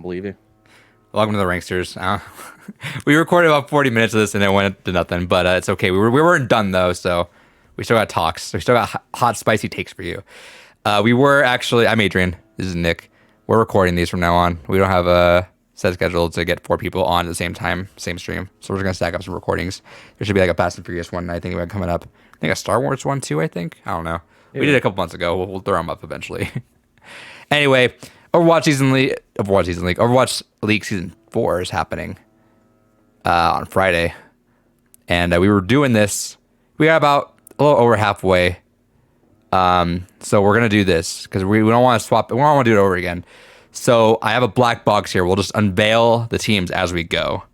believe you. Welcome to the Ranksters. We recorded about 40 minutes of this and it went to nothing, but it's okay. We weren't done though, so we still got talks. We still got hot, spicy takes for you. We were actually. I'm Adrian. This is Nick. We're recording these from now on. We don't have a set schedule to get 4 people on at the same time, same stream. So we're just gonna stack up some recordings. There should be like a Fast and Furious one. I think about coming up. I think a Star Wars one too. I think. I don't know. We did it a couple months ago. We'll throw them up eventually. Anyway, Overwatch League Season 4 is happening on Friday. And we were doing this. We got about a little over halfway. So we're going to do this because we don't want to swap. We don't want to do it over again. So I have a black box here. We'll just unveil the teams as we go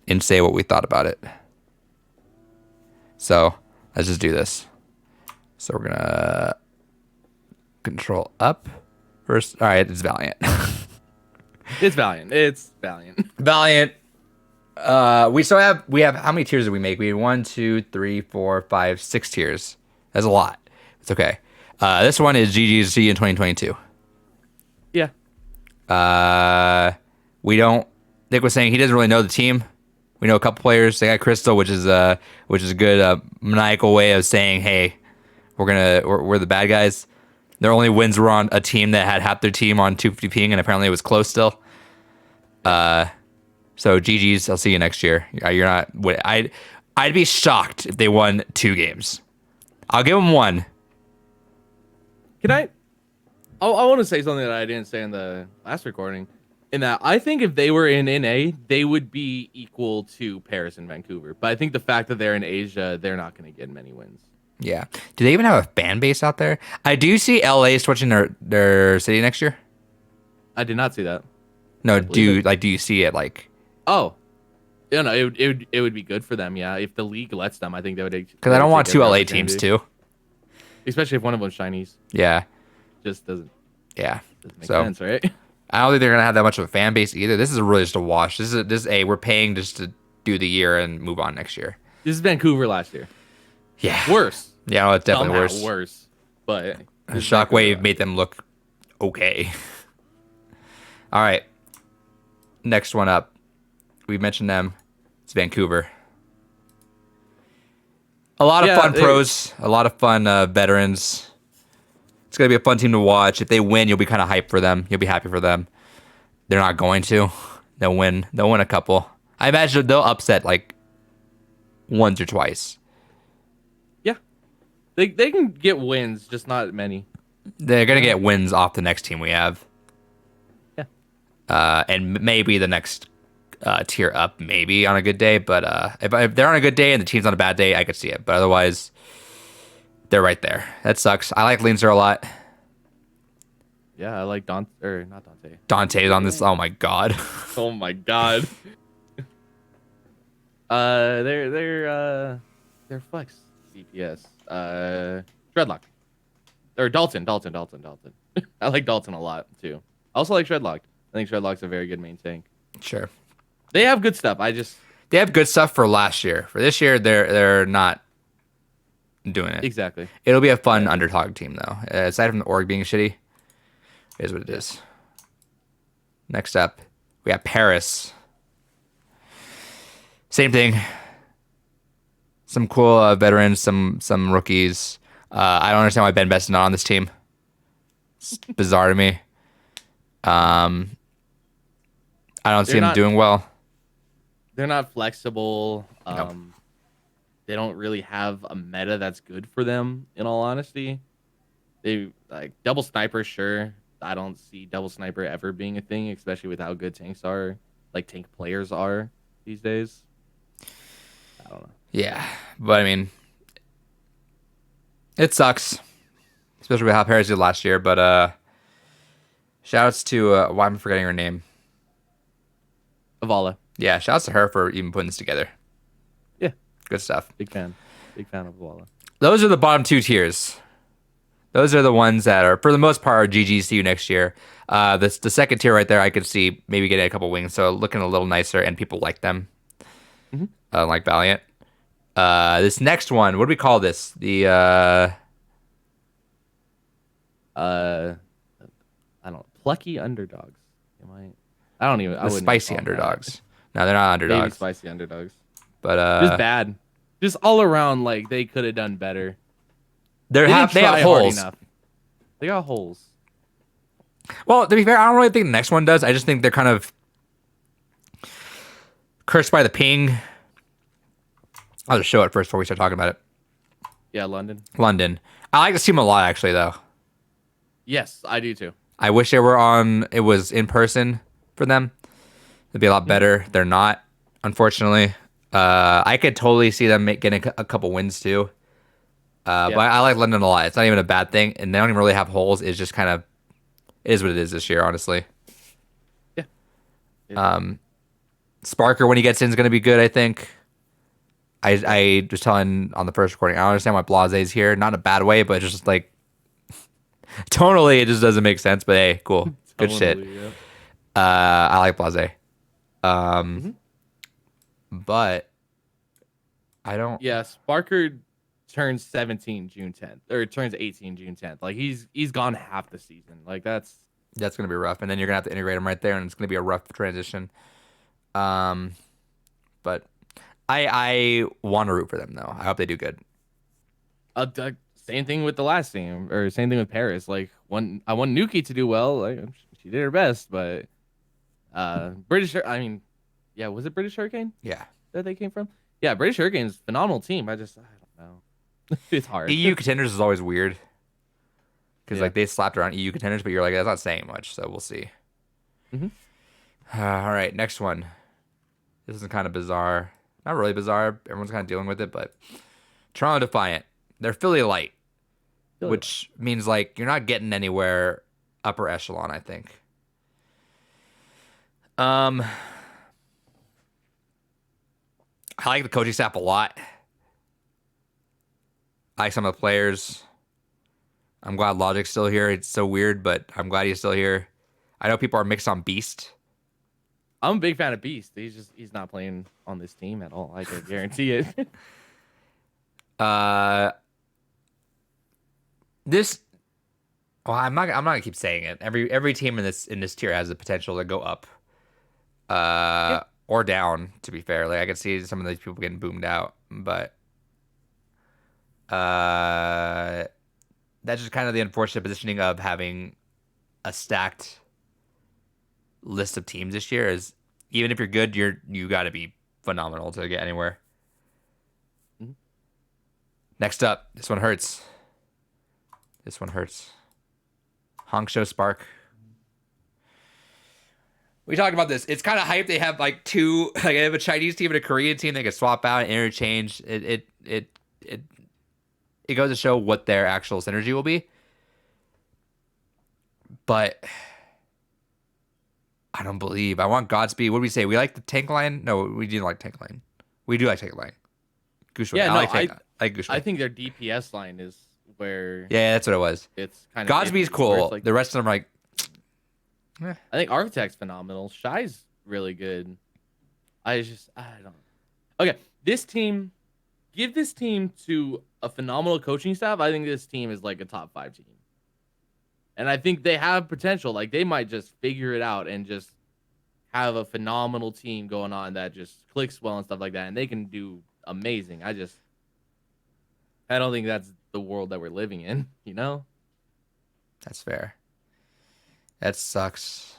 and say what we thought about it. So let's just do this. So we're going to Control up. First, all right, it's Valiant. It's Valiant. It's Valiant. Valiant. We have how many tiers did we make? We had 1, 2, 3, 4, 5, 6 tiers. That's a lot. It's okay. This one is GGC in 2022. Yeah. Nick was saying he doesn't really know the team. We know a couple players. They got Crystal, which is a good maniacal way of saying, hey, we're the bad guys. Their only wins were on a team that had half their team on 250 ping, and apparently it was close still. So GG's. I'll see you next year. You're not. I'd be shocked if they won 2 games. I'll give them 1. Can I? I want to say something that I didn't say in the last recording. In that, I think if they were in NA, they would be equal to Paris and Vancouver. But I think the fact that they're in Asia, they're not going to get many wins. Yeah. Do they even have a fan base out there? I do see LA switching their city next year. I did not see that. No, do you see it like? Oh, yeah, no, it would be good for them. Yeah, if the league lets them, I think they would. Because I don't want 2 LA teams too. Especially if one of them's Chinese. Yeah. Just doesn't. Yeah. Doesn't make sense, right? I don't think they're gonna have that much of a fan base either. This is really just a wash. This is we're paying just to do the year and move on next year. This is Vancouver last year. Yeah. Worse. Yeah, no, it's definitely Somehow worse. But Shockwave made them look okay. All right. Next one up. We mentioned them. It's Vancouver. A lot of fun pros. A lot of fun veterans. It's going to be a fun team to watch. If they win, you'll be kind of hyped for them. You'll be happy for them. They're not going to. They'll win. They'll win a couple. I imagine they'll upset like once or twice. They can get wins, just not many. They're going to get wins off the next team we have. Yeah. And maybe the next tier up, maybe on a good day. But if they're on a good day and the team's on a bad day, I could see it. But otherwise, they're right there. That sucks. I like Leanster a lot. Yeah, I like Dante. Or not Dante. Dante's on this. Oh, my God. Oh, my God. They're flex DPS. Shredlock. Or Dalton. I like Dalton a lot too. I also like Shredlock. I think Shredlock's a very good main tank. Sure. They have good stuff. They have good stuff for last year. For this year, they're not doing it. Exactly. It'll be a fun underdog team though. Aside from the org being shitty, it is what it is. Next up, we have Paris. Same thing. Some cool veterans, some rookies. I don't understand why Ben Best's not on this team. It's bizarre to me. I don't see him doing well. They're not flexible. Nope. They don't really have a meta that's good for them, in all honesty. They like double sniper, sure. I don't see double sniper ever being a thing, especially with how good tanks are, like tank players are these days. I don't know. Yeah, but I mean, it sucks, especially with how Paris did last year. But shouts to why am I forgetting her name? Avala. Yeah, shouts to her for even putting this together. Yeah, good stuff. Big fan of Avala. Those are the bottom 2 tiers. Those are the ones that are, for the most part, are GG's to you next year. The second tier right there, I could see maybe getting a couple wings, so looking a little nicer, and people like them, like Valiant. This next one, what do we call this? I don't know, plucky underdogs. Am I? I The wouldn't even spicy call them that. underdogs. No, they're not Baby underdogs. spicy underdogs. But Just bad. Just all around, like they could have done better. They didn't they have try hard holes. enough. They got holes. Well, to be fair, I don't really think the next one does. I just think they're kind of cursed by the ping. I'll just show it first before we start talking about it. Yeah, London. London. I like to see them a lot, actually, though. Yes, I do too. I wish it was in person for them. It'd be a lot Mhm. better. They're not, unfortunately. I could totally see them getting a couple wins too. But Yeah. I like London a lot. It's not even a bad thing, and they don't even really have holes. It's just kind of it is what it is this year, honestly. Yeah. Yeah. Sparker when he gets in is going to be good. I think. I was telling on the first recording. I don't understand why Blase is here. Not in a bad way, but just like tonally, it just doesn't make sense. But hey, cool, good shit. Totally. Yeah. I like Blase. Um, hmm but I don't. Yeah. Sparker turns 17 June 10th, or turns 18 June 10th. Like he's gone half the season. Like That's gonna be rough, and then you're gonna have to integrate him right there, and it's gonna be a rough transition. Um, but I want to root for them though. I hope they do good. same thing with the last team, or same thing with Paris. Like I want Nuki to do well. Like she did her best, but British. I mean, yeah, was it British Hurricane Yeah. that they came from? Yeah, British Hurricane's phenomenal team. I don't know. It's hard. EU contenders is always weird because Yeah. like they slapped around EU contenders, but you're like that's not saying much, so we'll see. hmm All right, next one. This is kind of bizarre. Not really bizarre. Everyone's kind of dealing with it, but Toronto Defiant. They're Philly light, which means like you're not getting anywhere upper echelon, I think. Um, I like the coaching staff a lot. I like some of the players. I'm glad Logic's still here. It's so weird, but I'm glad he's still here. I know people are mixed on Beast. I'm a big fan of Beast. He's not playing on this team at all. I can guarantee it. Uh, this. Well, I'm not gonna keep saying it. Every team in this tier has the potential to go up, Yeah. or down. To be fair, like I could see some of these people getting boomed out, but that's just kind of the unfortunate positioning of having a stacked list of teams this year. Is even if you're good, you got to be phenomenal to get anywhere. Mhm. Next up, this one hurts. This one hurts. Hangzhou Spark. We talked about this. It's kind of hype. They have like two, like they have a Chinese team and a Korean team. They can swap out and interchange. It goes to show what their actual synergy will be. But I don't believe. I want Godspeed. What do we say? We like the tank line? No, we didn't like tank line. We do like tank line. Goosh Yeah, I no, like tank. I like Goosh I think their DPS line is where Yeah, that's what it was. it's kind of Godspeed's iffy, where it's cool. like The rest of them are like, eh. I think Architect's phenomenal. Shy's really good. I don't. Okay, give this team to a phenomenal coaching staff. I think this team is like a top 5 team, and I think they have potential. Like they might just figure it out and just have a phenomenal team going on that just clicks well and stuff like that, and they can do amazing. I don't think that's the world that we're living in. You know? That's fair. That sucks.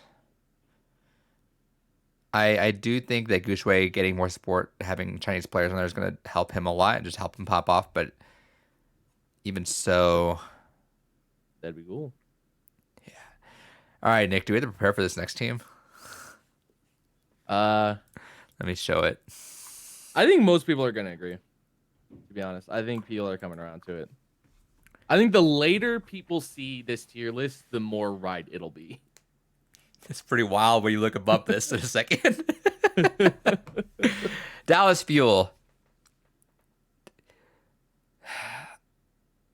I do think that Gushue getting more support, having Chinese players on there is going to help him a lot and just help him pop off. But even so, That'd be cool. all right, Nick, do we have to prepare for this next team? Uh, Let me show it. I think most people are gonna agree. To be honest, I think people are coming around to it. I think the later people see this tier list, the more right it'll be. It's pretty wild when you look above this in a second. Dallas Fuel.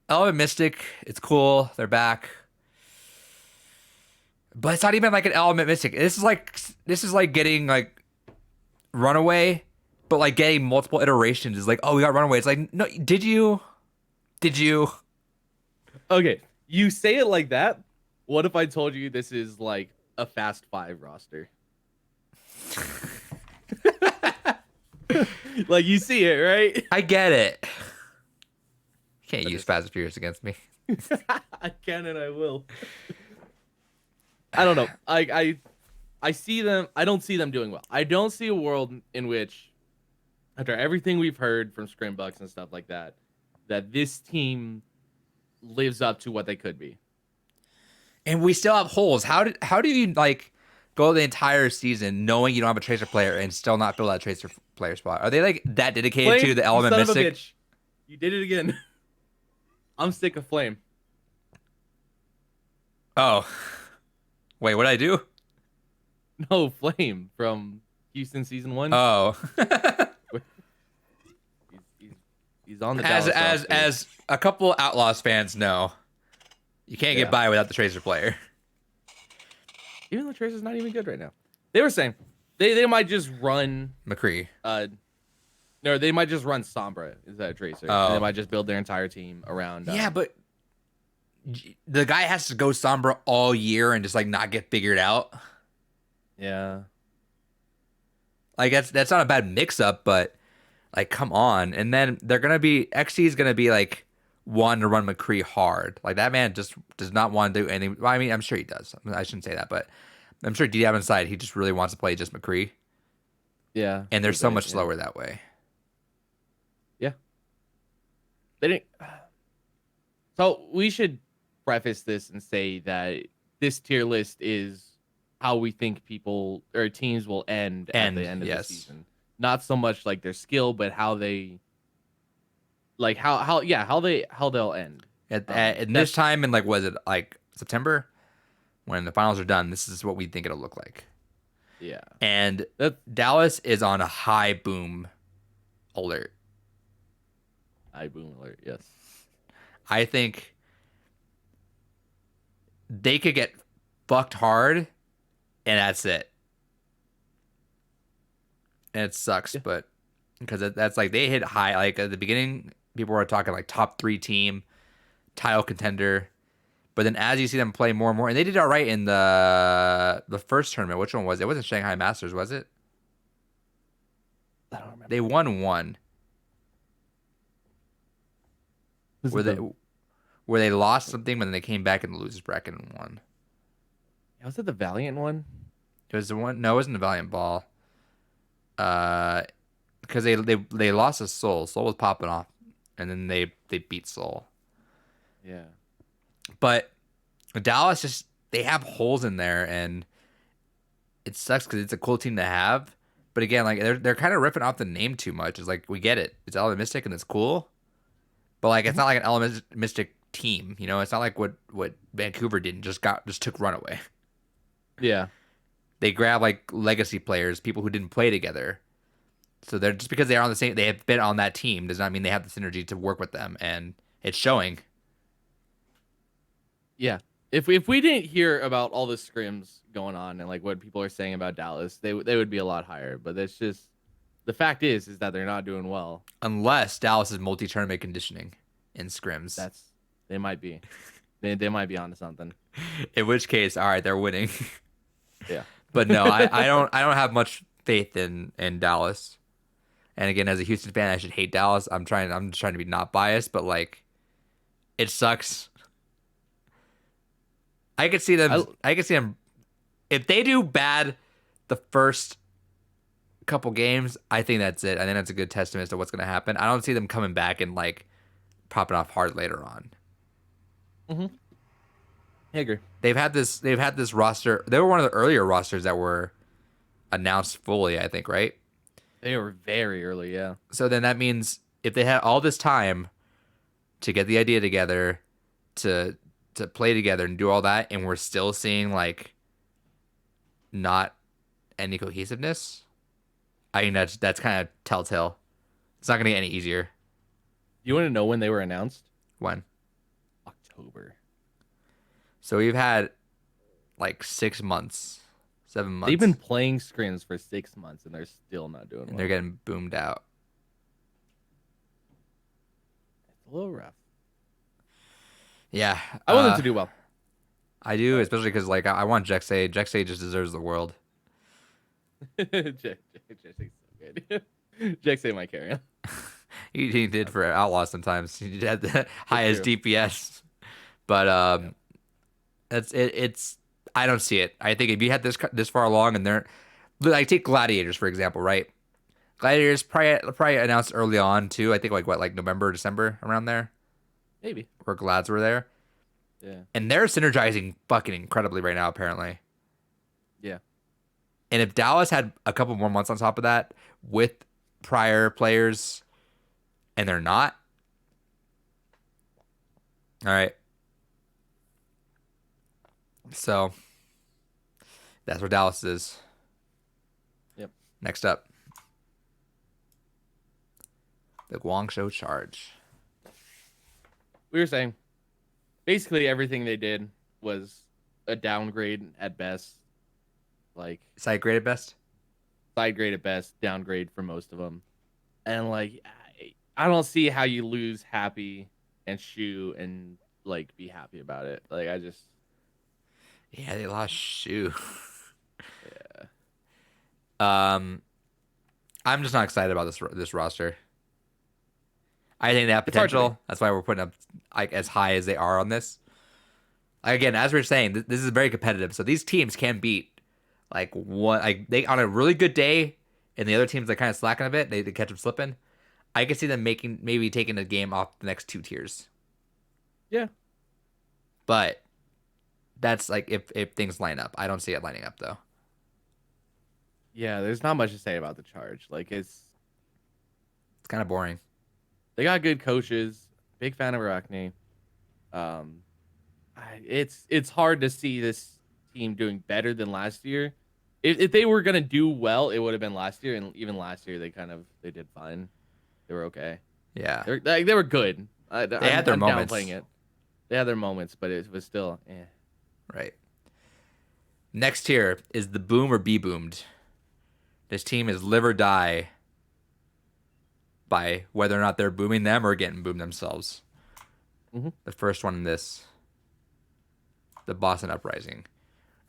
Element Mystic, it's cool. They're back. But it's not even like an Element Mystic. This is like getting like Runaway, but like getting multiple iterations is like, oh, we got Runaway. It's like, no, did you? Did you? Okay, you say it like that. What if I told you this is like a Fast 5 roster? Like you see it, right? I get it. You can't But use it's Fast and Furious against me. I can and I will. I don't know. I see them. I don't see them doing well. I don't see a world in which, after everything we've heard from Scrimbucks and stuff like that, that this team lives up to what they could be. And we still have holes. How do you like go the entire season knowing you don't have a tracer player and still not fill that tracer player spot? Are they like that dedicated to Flame, the you element son of a mystic? bitch. You did it again. I'm sick of Flame. Oh, wait, what did I do? No, Flame from Houston season one. Oh, He's, he's, he's on the as Dallas as roster. as a couple Outlaws fans know, you can't get Yeah. by without the tracer player. Even though Tracer's not even good right now. They were saying they might just run McCree. no, they might just run Sombra instead of Tracer. And they Oh, might just build their entire team around yeah, but the guy has to go Sombra all year and just like not get figured out. yeah. Like that's not a bad mix up, but like come on. And then they're gonna be XC is gonna be like one to run McCree hard. Like that man just does not want to do anything. Well, I mean, I'm sure he does. I shouldn't say that, but I'm sure deep down inside he just really wants to play just McCree. Yeah. And they're He's so right, much yeah. slower that way. Yeah. They didn't So we should preface this and say that this tier list is how we think people or teams will end at And the end of the yes. season. Not so much like their skill, but how they like how they'll end. In this time in like was it like September when the finals are done, this is what we think it'll look like. Yeah. And That Dallas is on a high boom alert. I boom alert, yes. I think they could get fucked hard, and that's it. And it sucks, Yeah. but because that's like they hit high. Like at the beginning, people were talking like top 3 team, title contender. But then as you see them play more and more, and they did all right in the first tournament. Which one was it? It wasn't Shanghai Masters, was it? I don't remember. They won one. Was Where it they the, where they lost something, but then they came back in the losers bracket and won. was it the Valiant one? It was the one. No, it wasn't the Valiant Ball. Because they lost to Soul. Soul was popping off, and then they beat Soul. Yeah. But Dallas just they have holes in there, and it sucks because it's a cool team to have. But again, like they're kind of ripping off the name too much. It's like we get it. It's Element Mystic and it's cool, but like it's not like an Element Mystic team. You know, it's not like what Vancouver did and just took Runaway. Yeah. They grab like legacy players, people who didn't play together. So they're just because they're on the same, they have been on that team does not mean they have the synergy to work with them, and it's showing. Yeah. If we didn't hear about all the scrims going on and like what people are saying about Dallas, they would be a lot higher. But it's just the fact is that they're not doing well. Unless Dallas is multi-tournament conditioning in scrims, They might be. They might be onto something. in which case, all right, they're winning. Yeah. But no, I don't have much faith in Dallas. And again, as a Houston fan, I should hate Dallas. I'm just trying to be not biased, but like, it sucks. I could see them. I could see them if they do bad the first couple games. I think that's it. I think that's a good testament to what's going to happen. I don't see them coming back and like popping off hard later on. Mm-hmm. I agree. They've had this roster. They were one of the earlier rosters that were announced fully. I think, right? They were very early, yeah. So then that means if they had all this time to get the idea together, to play together and do all that, and we're still seeing like not any cohesiveness, I think that's kind of telltale. It's not gonna get any easier. You want to know when they were announced? When? October. So we've had like 6 months, 7 months. They've been playing scrims for 6 months and they're still not doing and well. they're getting boomed out. It's a little rough. Yeah, I want them to do well. I do, especially because like I want Jexay. Jexay just deserves the world. Jack's so good. Jack say my carry. He did for Outlaw sometimes. He had the That's highest true. DPS, but Yeah. it's it's. I don't see it. I think if you had this far along and they're like take Gladiators for example, right? Gladiators probably announced early on too. I think like what like November, December around there, Maybe. where Glads were there, Yeah. and they're synergizing fucking incredibly right now apparently. Yeah. And if Dallas had a couple more months on top of that with prior players, and they're not, all right. So that's where Dallas is. Yep. Next up, the Guangzhou Charge. We were saying basically everything they did was a downgrade at best, like Site graded best. side grade at best, downgrade for most of them. And like I don't see how you lose Happy and Shoe and like be happy about it. Like I just Yeah, they lost Shu. yeah. Um, I'm just not excited about this roster. I think they have It's hard to be. potential. That's why we're putting up like as high as they are on this. Again, as we are saying, this is very competitive. So these teams can beat like one like they on a really good day, and the other teams are kind of slacking a bit. They catch them slipping. I can see them making maybe taking a game off the next two tiers. Yeah. But that's like if things line up. I don't see it lining up though. Yeah, there's not much to say about the charge. Like It's kind of boring. they got good coaches. Big fan of Rockney. Um it's hard to see this team doing better than last year. If they were gonna do well, it would have been last year, and even last year they did fine. They were okay. Yeah, They were good. they had their I'm downplaying moments, it. They had their moments, but it was still right? Next tier is the boom or be boomed. This team is live or die by whether or not they're booming them or getting boomed themselves. hmm The first one in this, the Boston Uprising.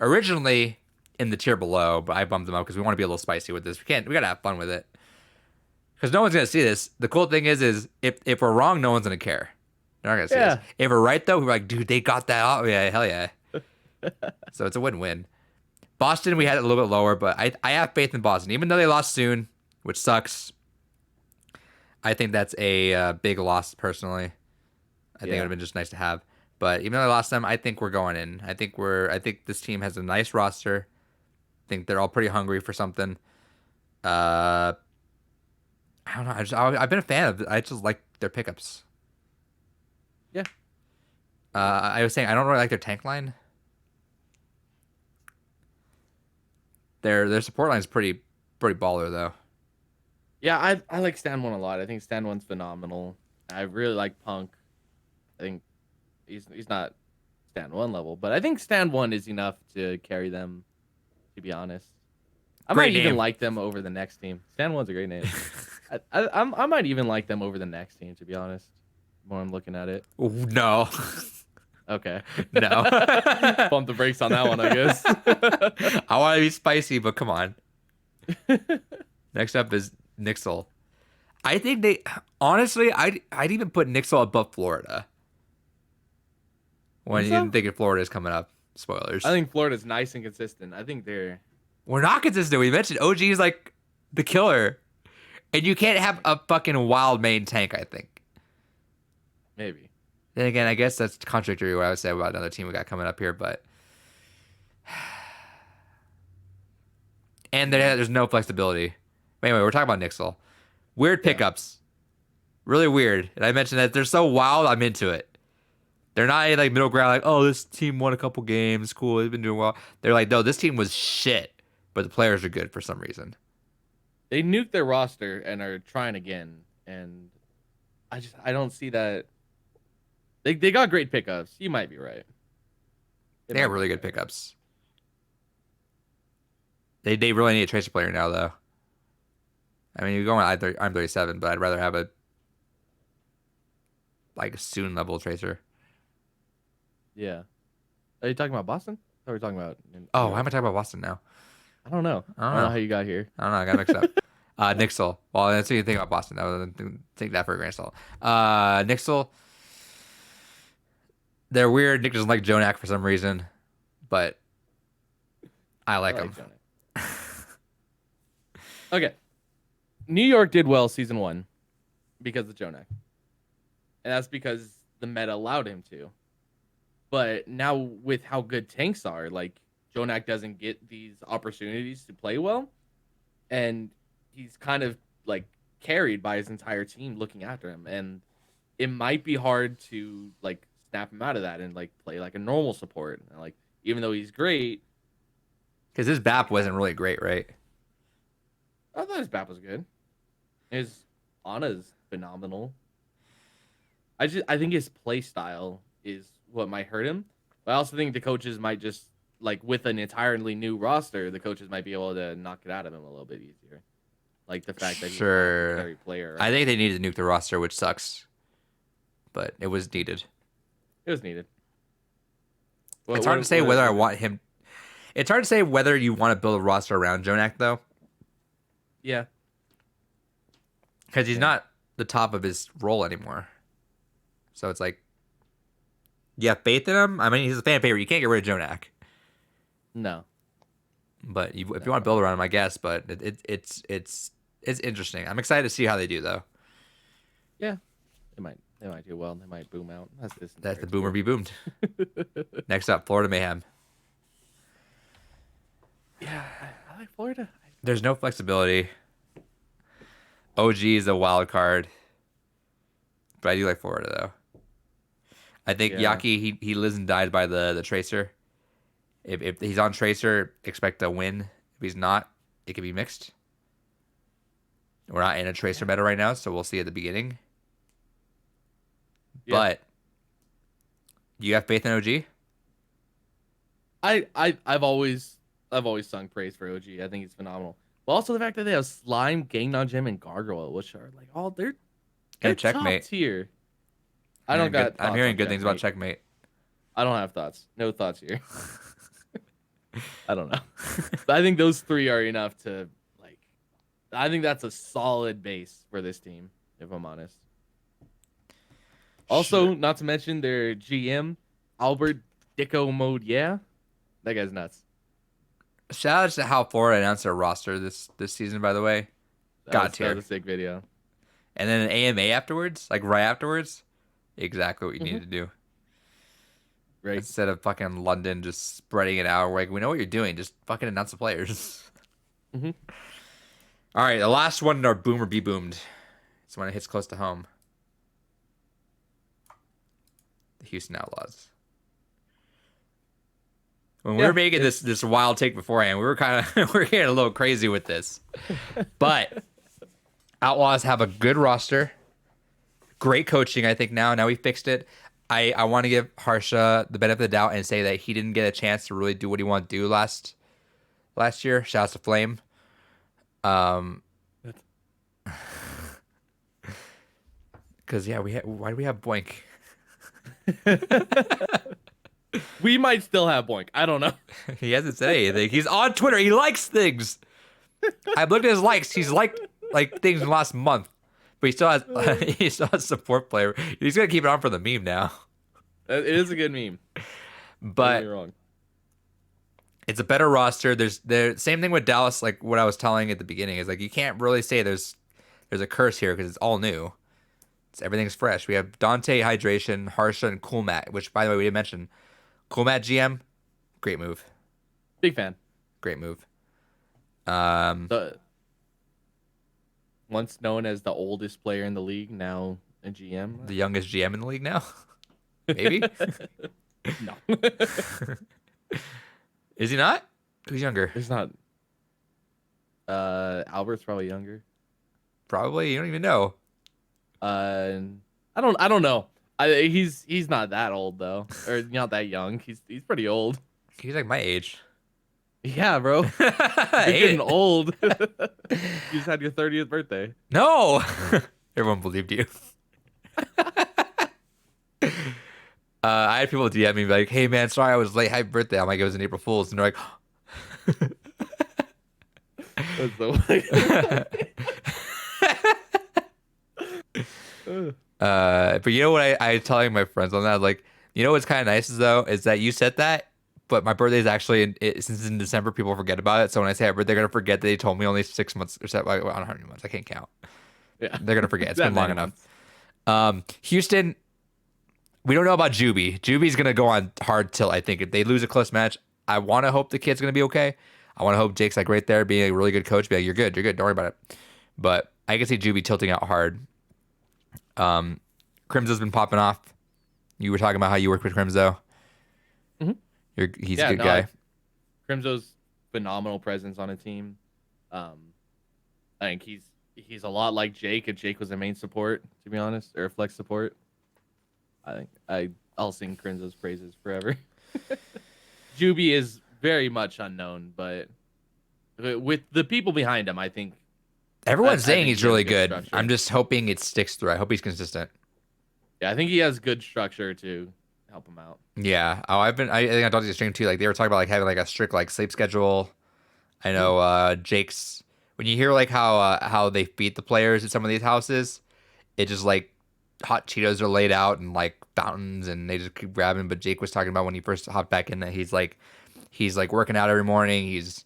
Originally in the tier below, but I bumped them up because we want to be a little spicy with this. We gotta have fun with it. Because no one's gonna see this. The cool thing is if we're wrong, no one's gonna care. They're not gonna see this. Yeah. If we're right though, we're like, dude, they got that off. Yeah, hell yeah. So it's a win-win. Boston, we had it a little bit lower, but I have faith in Boston, even though they lost soon, which sucks. I think that's a big loss personally. I think it would Yeah. have been just nice to have. But even though I lost them, I think we're going in. I think this team has a nice roster. I think they're all pretty hungry for something. Uh, I don't know. I've been a fan of. I just like their pickups. Yeah. I was saying I don't really like their tank line. Their support line is pretty baller though. Yeah, I like Stan One a lot. I think Stan One's phenomenal. I really like Punk. I think he's not Stan One level, but I think Stan One is enough to carry them, to be honest. I might Great even name. like them over the next team. Stan One's a great name. I might even like them over the next team, to be honest. The more I'm looking at it. Ooh, no, Okay. no. Bump the brakes on that one, I guess. I want to be spicy, but come on. Next up is Nixel. I think they honestly, I'd even put Nixel above Florida when Think you so? didn't think Florida is coming up. Spoilers. I think Florida's nice and consistent. I think they're We're not consistent. We mentioned OG is like the killer, and you can't have a fucking wild main tank. I think. maybe. Then again, I guess that's contradictory to what I would say about another team we got coming up here, but and there's no flexibility. Anyway, we're talking about Nixel. Weird Yeah. pickups, really weird. And I mentioned that they're so wild. I'm into it. They're not any, like middle ground, like oh this team won a couple games, cool, they've been doing well. They're like no, this team was shit, but the players are good for some reason. They nuked their roster and are trying again, and I don't see that. They got great pickups. You might be right. They have really good pickups. They really need a tracer player now though. I mean, you're going I'm 37, but I'd rather have a like a soon level tracer. Yeah. Are you talking about Boston? Or are we talking about Oh, New why am York? I talking about Boston now? I don't know. I I don't don't know know. how you got here. I don't know. I got mixed up. Nixel. Well, that's what you think about Boston. I would take that for a grand salt. Nixel. They're weird. Nick doesn't like Jonak for some reason, but I I like him. like Jonah. Okay. New York did well season 1 because of Jonak. And that's because the meta allowed him to. But now with how good tanks are, like Jonak doesn't get these opportunities to play well, and he's kind of like carried by his entire team looking after him, and it might be hard to like snap him out of that and like play like a normal support. And, like even though he's great, Because his BAP wasn't really great, right? I thought his BAP was good. His Ana's phenomenal. I think his play style is what might hurt him. But I also think the coaches might just like with an entirely new roster, the coaches might be able to knock it out of him a little bit easier. Like the fact that he's not a Sure. carry player. I Right? think they needed to nuke the roster, which sucks, but it was needed. It was needed. It's hard to say whether I want him. It's hard to say whether you want to build a roster around Jonak though, Yeah. because he's Yeah. not the top of his role anymore. So it's like, you have faith in him. I mean, he's a fan favorite. You can't get rid of Jonak, No. but if you want to No. build around him, I guess. But it's interesting. I'm excited to see how they do though. Yeah. They might do well. They might boom out. That's the boomer be boomed. Next up, Florida Mayhem. Yeah, I like Florida. There's no flexibility. OG is a wild card, but I do like Florida though. I think Yeah. Yaki he lives and dies by the tracer. If he's on tracer, expect a win. If he's not, it could be mixed. We're not in a tracer meta right now, so we'll see at the beginning. Yeah. But do you have faith in OG? I've always sung praise for OG. I think he's phenomenal. But also the fact that they have Slime, Gangnam Gym, and Gargoyle, which are like all they're And Checkmate. top tier. I don't got. I'm thoughts hearing on good things about Checkmate. Checkmate. I don't have thoughts. No thoughts here. I don't know. But I think those three are enough to like. I think that's a solid base for this team, if I'm honest. Also, not to mention their GM, Albert Dicko Mode. Yeah, that guy's nuts. Shout out to how Florida announced their roster this season, by the way. God That tier. was a sick video. And then an AMA afterwards, like right afterwards. Exactly what you needed to do. Right. Instead of fucking London just spreading it out. We're like, we know what you're doing. Just fucking announce the players. Mm-hmm. All right, the last one in our boom or be boomed. It's when it hits close to home. The Houston Outlaws. When we were making this wild take beforehand, we were we were getting a little crazy with this. But Outlaws have a good roster. Great coaching, I think now we fixed it. I want to give Harsha the benefit of the doubt and say that he didn't get a chance to really do what he wanted to do last year. Shouts to Flame. Because why do we have Boink? We might still have Boink. I don't know. He hasn't said anything. He's on Twitter. He likes things. I've looked at his likes. He's liked like things in the last month, but he still has support player. He's gonna keep it on for the meme now. It is a good meme. But Don't get me wrong. it's a better roster. There's same thing with Dallas. Like what I was telling at the beginning is like you can't really say there's a curse here because it's all new. Everything's fresh. We have Dante, Hydration, Harsha, and Coolmat, which by the way we didn't mention. Coolmat GM, great move. Big fan. Great move. The once known as the oldest player in the league, now a GM. The youngest GM in the league now. Maybe. No. Is he not? Who's younger? It's not. Albert's probably younger. Probably. You don't even know. I don't know. He's not that old though, or not that young. He's pretty old. He's like my age. Yeah, bro. You're getting old. You just had your 30th birthday. No. Everyone believed you. I had people DM me like, "Hey man, sorry I was late. Happy birthday." I'm like, "It was an April Fool's," and they're like, That's the one. But you know what I telling my friends on that, like, you know what's kind of nice is though, is that you said that, but my birthday is actually since it's in December, people forget about it. So when I say my birthday, they're gonna forget that they told me only 6 months or seven. I don't know how many months. I can't count. Yeah, They're gonna forget. It's that been long many enough. months. Houston, we don't know about Juby. Juby's gonna go on hard tilt. I think if they lose a close match, I want to hope the kid's gonna be okay. I want to hope Jake's like right there, being a really good coach. Be like, you're good, you're good. Don't worry about it. But I can see Juby tilting out hard. Crimso's been popping off. You were talking about how you work with Crimso. Hmm. He's a Yeah, good no, guy. Crimso's phenomenal presence on a team. I think he's a lot like Jake. If Jake was a main support, to be honest, or a flex support, I think I'll sing Crimso's praises forever. Juby is very much unknown, but with the people behind him, I think Everyone's I saying think he's he has really good good. I'm structure. just hoping it sticks through. I hope he's consistent. Yeah, I think he has good structure to help him out. Yeah. Oh, I think I talked to the stream too. Like they were talking about like having like a strict like sleep schedule. I Mm, know Jake's when you hear like how they feed the players at some of these houses, it just like hot Cheetos are laid out and like fountains and they just keep grabbing. But Jake was talking about when he first hopped back in that he's like working out every morning. He's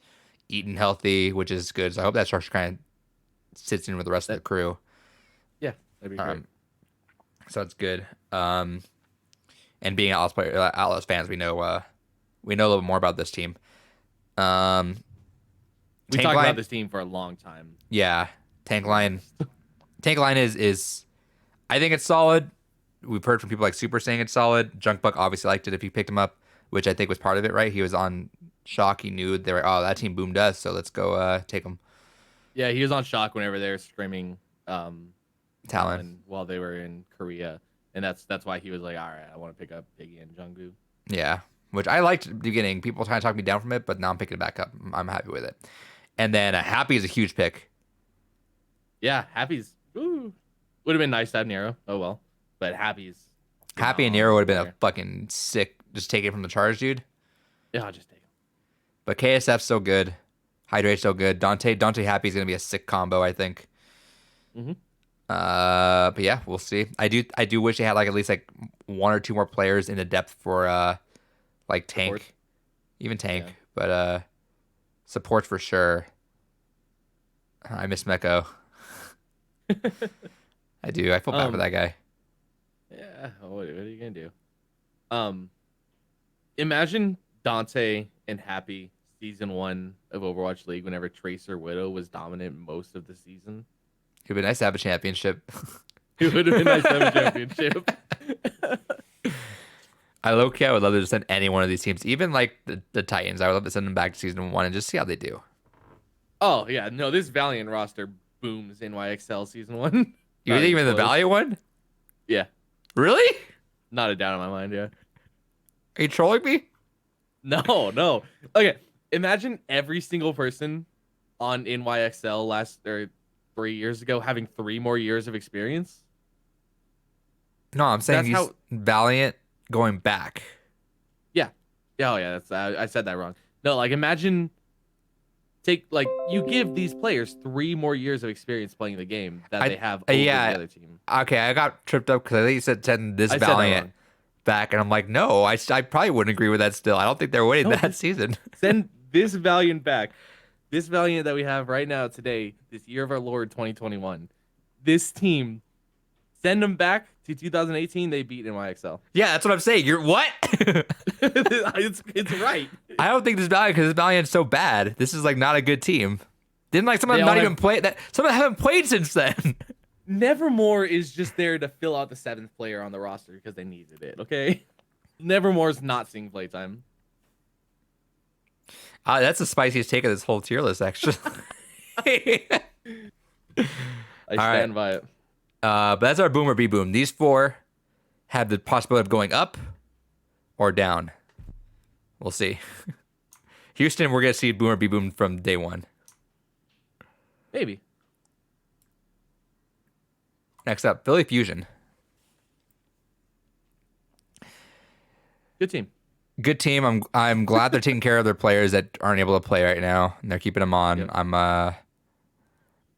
eating healthy, which is good. So I hope that structure kind of sits in with the rest of the that crew. yeah, that'd be great. Um, so it's good. And being Outlaws fans, we know a little more about this team. Um, We Tank talked about line, this team for a long time, yeah. to Tank be line, honest. tank line is I think it's solid. We've heard from people like Super saying it's solid. Junkbuck obviously liked it if he picked him up, which I think was part of it, right? He was on Shock. He knew they were, oh, that team boomed us, so let's go take him. Yeah, he was on shock whenever they were streaming Talon. Talon while they were in Korea, and that's why he was like, all right, I want to pick up Piggy and Junggu. Yeah, which I liked at the beginning. People trying to talk me down from it, but now I'm picking it back up. I'm happy with it. And then Happy is a huge pick. Yeah, Happy's would have been nice to have Nero. Oh well, but Happy's Happy and Nero phenomenal would have been a player. fucking sick. Just take it from the charge, dude. Yeah, I'll just take him. But KSF's so good. Hydrate's so good. Dante Happy is gonna be a sick combo, I think. Hmm. But yeah, we'll see. I do wish they had like at least like one or two more players in the depth for like Support. tank, even tank. Yeah. But support for sure. I miss Meko. I do. I feel bad for um. that guy. Yeah. What are you gonna do? Um. Imagine Dante and Happy season one of Overwatch League whenever Tracer Widow was dominant most of the season. It'd be nice to have a championship. It would have been nice to have a championship. I would love to just send any one of these teams, even like the Titans. I would love to send them back to season one and just see how they do. Oh yeah, no, this Valiant roster booms in YXL season one. You Not think even even the close. Valiant one? Yeah, Really? not a doubt in my mind. Yeah. Are you trolling me? No, no. Okay, imagine every single person on NYXL last or 3 years ago having 3 more years of experience. No, I'm saying That's he's how. Valiant going back. Yeah. Yeah. Oh yeah. That's I said that wrong. No, like imagine take like you give these players 3 more years of experience playing the game that they have over the Yeah. other team. Okay, I got tripped up because I think you said send this I said that Valiant wrong. back, and I'm like, no, I probably wouldn't agree with that. Still, I don't think they're winning No, that season. send this Valiant back. This Valiant that we have right now today, this year of our Lord 2021. This team, send them back to 2018. They beat NYXL. Yeah, that's what I'm saying. You're what? It's right. I don't think this Valiant because this Valiant's so bad. This is like not a good team. Didn't like some of They them all not even have play that? Some of them haven't played since then. Nevermore is just there to fill out the seventh player on the roster because they needed it. Okay, Nevermore's not seeing playtime. That's the spiciest take of this whole tier list, actually. I right. stand by it. But that's our boom or be boom. These four have the possibility of going up or down. We'll see. Houston, we're gonna see boom or be boom from day one. Maybe. Next up, Philly Fusion. Good team. Good team. I'm glad they're taking care of their players that aren't able to play right now, and they're keeping them on. Yep.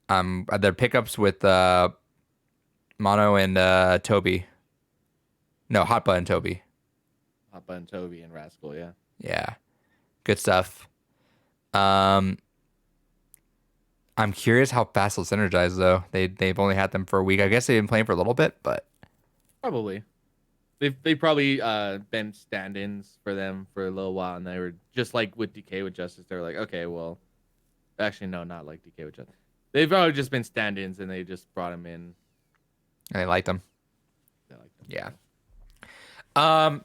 I'm their pickups with Mono and Toby. No, Hot Button Toby. Hoppa and Toby and Rascal. Yeah. Yeah, good stuff. Um, I'm curious how fast they'll synergize though. They've only had them for a week. I guess they've been playing for a little bit, but Probably. They've probably been stand-ins for them for a little while, and they were just like with DK with Justice. They were like, okay, well, actually, no, not like DK with Justice. They've probably just been stand-ins, and they just brought him in. they liked them. They like them. Yeah. Um,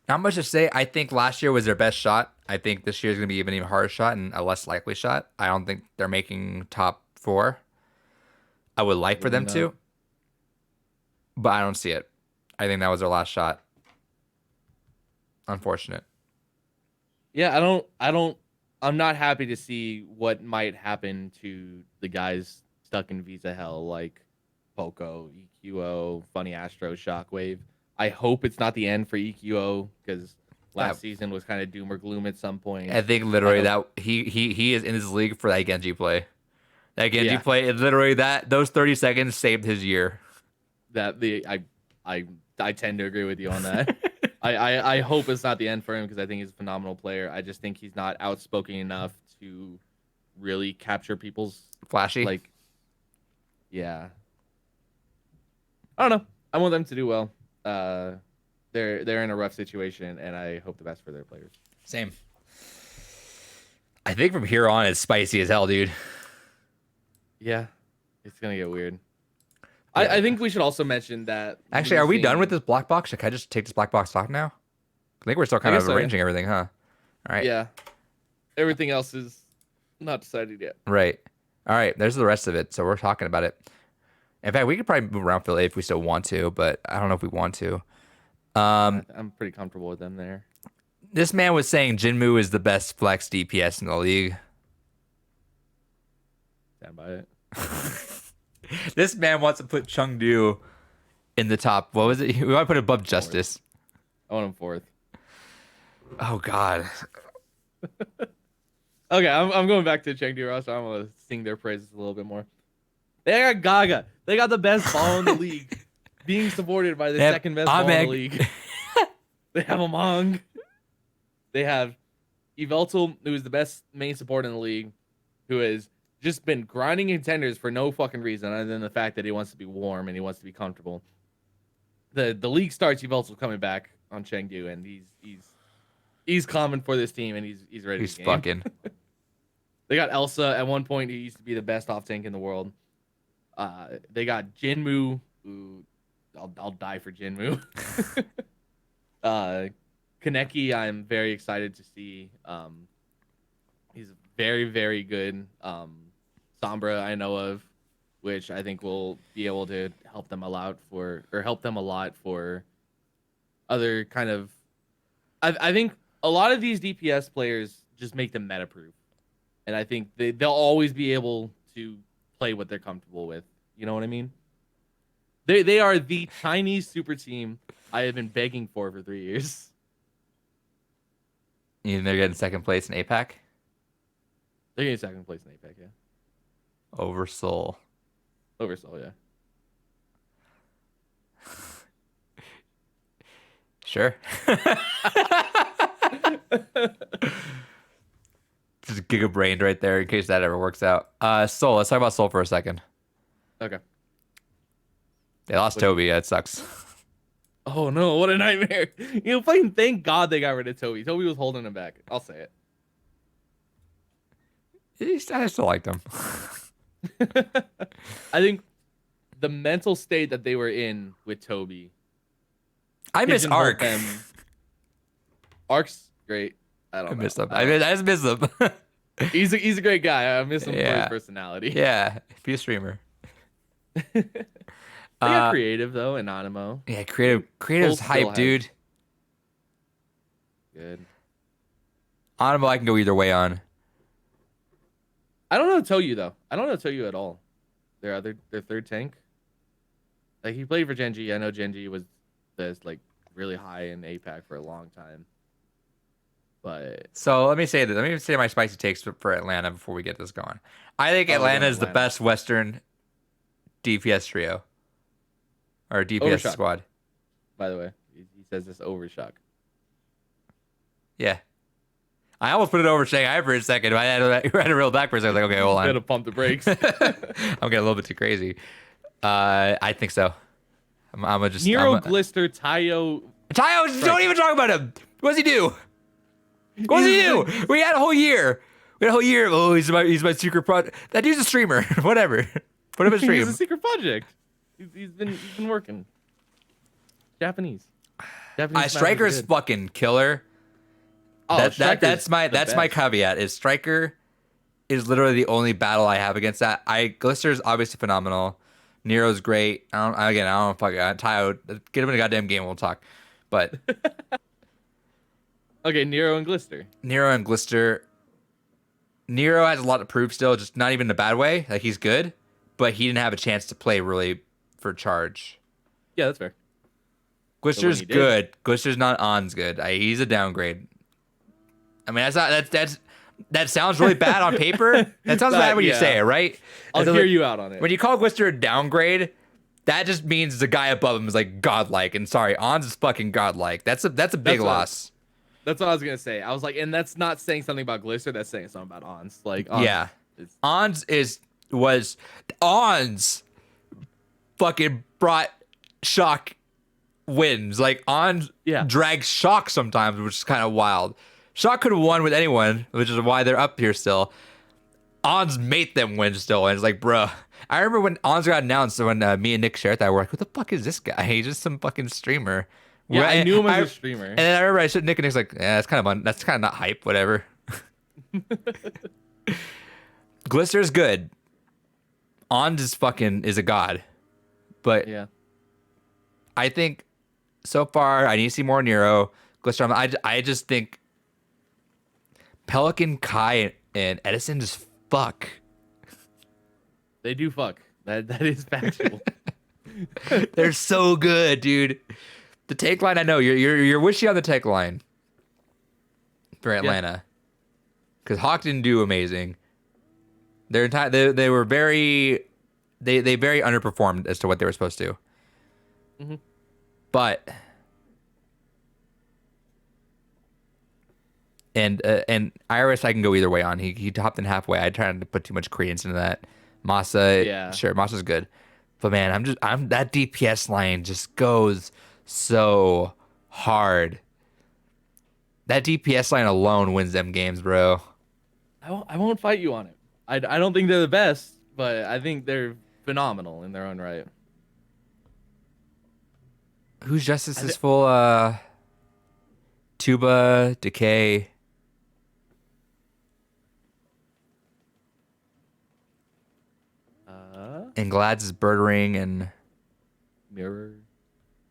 Not much to say. I think last year was their best shot. I think this year is going to be even harder shot and a less likely shot. I don't think they're making top four. I would like for Probably them not. to, but I don't see it. I think that was their last shot. Unfortunate. Yeah, I don't. I don't. I'm not happy to see what might happen to the guys stuck in visa hell, like Poco, EQO, Funny Astro, Shockwave. I hope it's not the end for EQO because Yeah, last season was kind of doom or gloom at some I points. think I literally hope that he is in this league for that Genji play. That Genji Yeah, play is literally that those 30 seconds saved his year. that the I I tend to agree with you on that. I hope it's not the end for him because I think he's a phenomenal player. I just think he's not outspoken enough to really capture people's Flashy. like. Yeah, I don't know. I want them to do well. Uh, they're in a rough situation, and I hope the best for their players. Same. I think from here on it's spicy as hell, dude. Yeah, it's gonna get weird. Yeah. I think we should also mention that Actually, are we done with losing. this black box? Can I just take this black box off now? I think we're still I kind guess of so. Yeah. arranging everything, huh? All right. Yeah. Everything else is not decided yet. Right. All right. There's the rest of it. So we're talking about it. In fact, we could probably move around Philly if we still want to, but I don't know if we want to. I'm pretty comfortable with them there. This man was saying Jinmu is the best flex DPS in the league. Stand by it. This man wants to put Chengdu in the top. What was it? We want to put it above Justice. I want him fourth. Oh God. Okay, I'm going back to Chengdu Ross. I'm gonna sing their praises a little bit more. They got Gaga. They got the best ball in the league, being supported by the They have second best ball in the Ameg. league. They have Among. They have Yveltal, who is the best main support in the league, who has just been grinding contenders for no fucking reason other than the fact that he wants to be warm and he wants to be comfortable. The league starts, Yveltal coming back on Chengdu, and he's common for this team, and he's ready He's to game. fucking. They got Elsa at one point, who used to be the best off tank in the world. They got Jinmu, who I'll die for Jinmu. Kaneki, I'm very excited to see. He's very, very good. Sombra, I know of, which I think will be able to help them help them a lot for other kind of. I think a lot of these DPS players just make them meta proof, and I think they'll always be able to play what they're comfortable with. You know what I mean? They are the Chinese super team I have been begging for 3 years. And they're getting second place in APAC They're getting second place in APEC, yeah. over Seoul. Oversoul, yeah. Sure. Just giga brained right there in case that ever works out. Seoul. Let's talk about Seoul for a second. Okay. They lost Toby. That sucks. Oh no, what a nightmare. Fucking thank God they got rid of Toby. Toby was holding him back. I'll say it. I still liked him. I think the mental state that they were in with Toby. I miss pigeonholed Ark. them. Ark's great. I I don't know. miss him. I just miss him. He's a great guy. I miss him for Yeah. his personality. Yeah, be a streamer. They got creative though, Anonymous. Yeah, creative's Still hype, has- dude. Good. Honorable, I can go either way on. I don't know to tell you though. I don't know to tell you at all. Their third tank. Like he played for Genji. I know Genji was this like really high in APAC for a long time. But So let me say this. Let me say my spicy takes for Atlanta before we get this going. I think oh, we're Atlanta going is the Atlanta. best Western DPS trio or DPS Overshock, squad. by the way. He says this overshock. Yeah. I almost put it over Shanghai for a second. I had to reel back for a second. I was like, okay, hold You on. gotta pump the brakes. I'm getting a little bit too crazy. I think so. I'm gonna just. Nero, Glister, Tayo. Tayo, don't even talk about him. What does he do? What does he do? We had a whole year. We had a whole year. Oh, he's my secret project. That dude's a streamer. Whatever. Put him in stream. He's a secret project. He's been working. Japanese. Striker's fucking killer. Oh, That's my caveat. Is Striker is literally the only battle I have against that. Glister's obviously phenomenal. Nero's great. I don't fuck Tayo. Get him in a goddamn game. We'll talk. But okay, Nero and Glister. Nero and Glister. Nero has a lot to prove still, just not even in a bad way. Like he's good, but he didn't have a chance to play really for charge. Yeah, that's fair. Glister's good. Glister's not On's good. He's a downgrade. I mean, that sounds really bad on paper. That sounds bad when you say it, right? I'll hear you out on it. When you call Glister a downgrade, that just means the guy above him is like godlike. And sorry, On's is fucking godlike. That's a big loss. That's what I was gonna say. I was like, and that's not saying something about Glister. That's saying something about Ons. Like, yeah, Ons fucking brought shock wins. Like Ons drags shock sometimes, which is kind of wild. Shock could have won with anyone, which is why they're up here still. Ons made them win still, and it's like, bruh. I remember when Ons got announced, when me and Nick shared that, we're like, who the fuck is this guy? He's just some fucking streamer. Yeah, I knew him as a streamer. And then I remember I said Nick, and Nick's like, yeah, that's kind of not hype, whatever. Glister's good. Ons is a god. But yeah, I think so far I need to see more Nero. Glister, I just think Pelican, Kai, and Edison just fuck. They do fuck. That is factual. They're so good, dude. The take line, I know you're wishy on the take line for Atlanta, because Hawk didn't do amazing. They were very very underperformed as to what they were supposed to. Mm-hmm. But and Iris, I can go either way on. He topped in halfway. I tried to put too much credence into that. Masa, sure, Masa's good, but man, I'm that DPS line just goes so hard. That DPS line alone wins them games, bro. I won't fight you on it. I don't think they're the best, but I think they're phenomenal in their own right. Whose Justice is full? Tuba, Decay. And Glad's is Birdering and Mirror.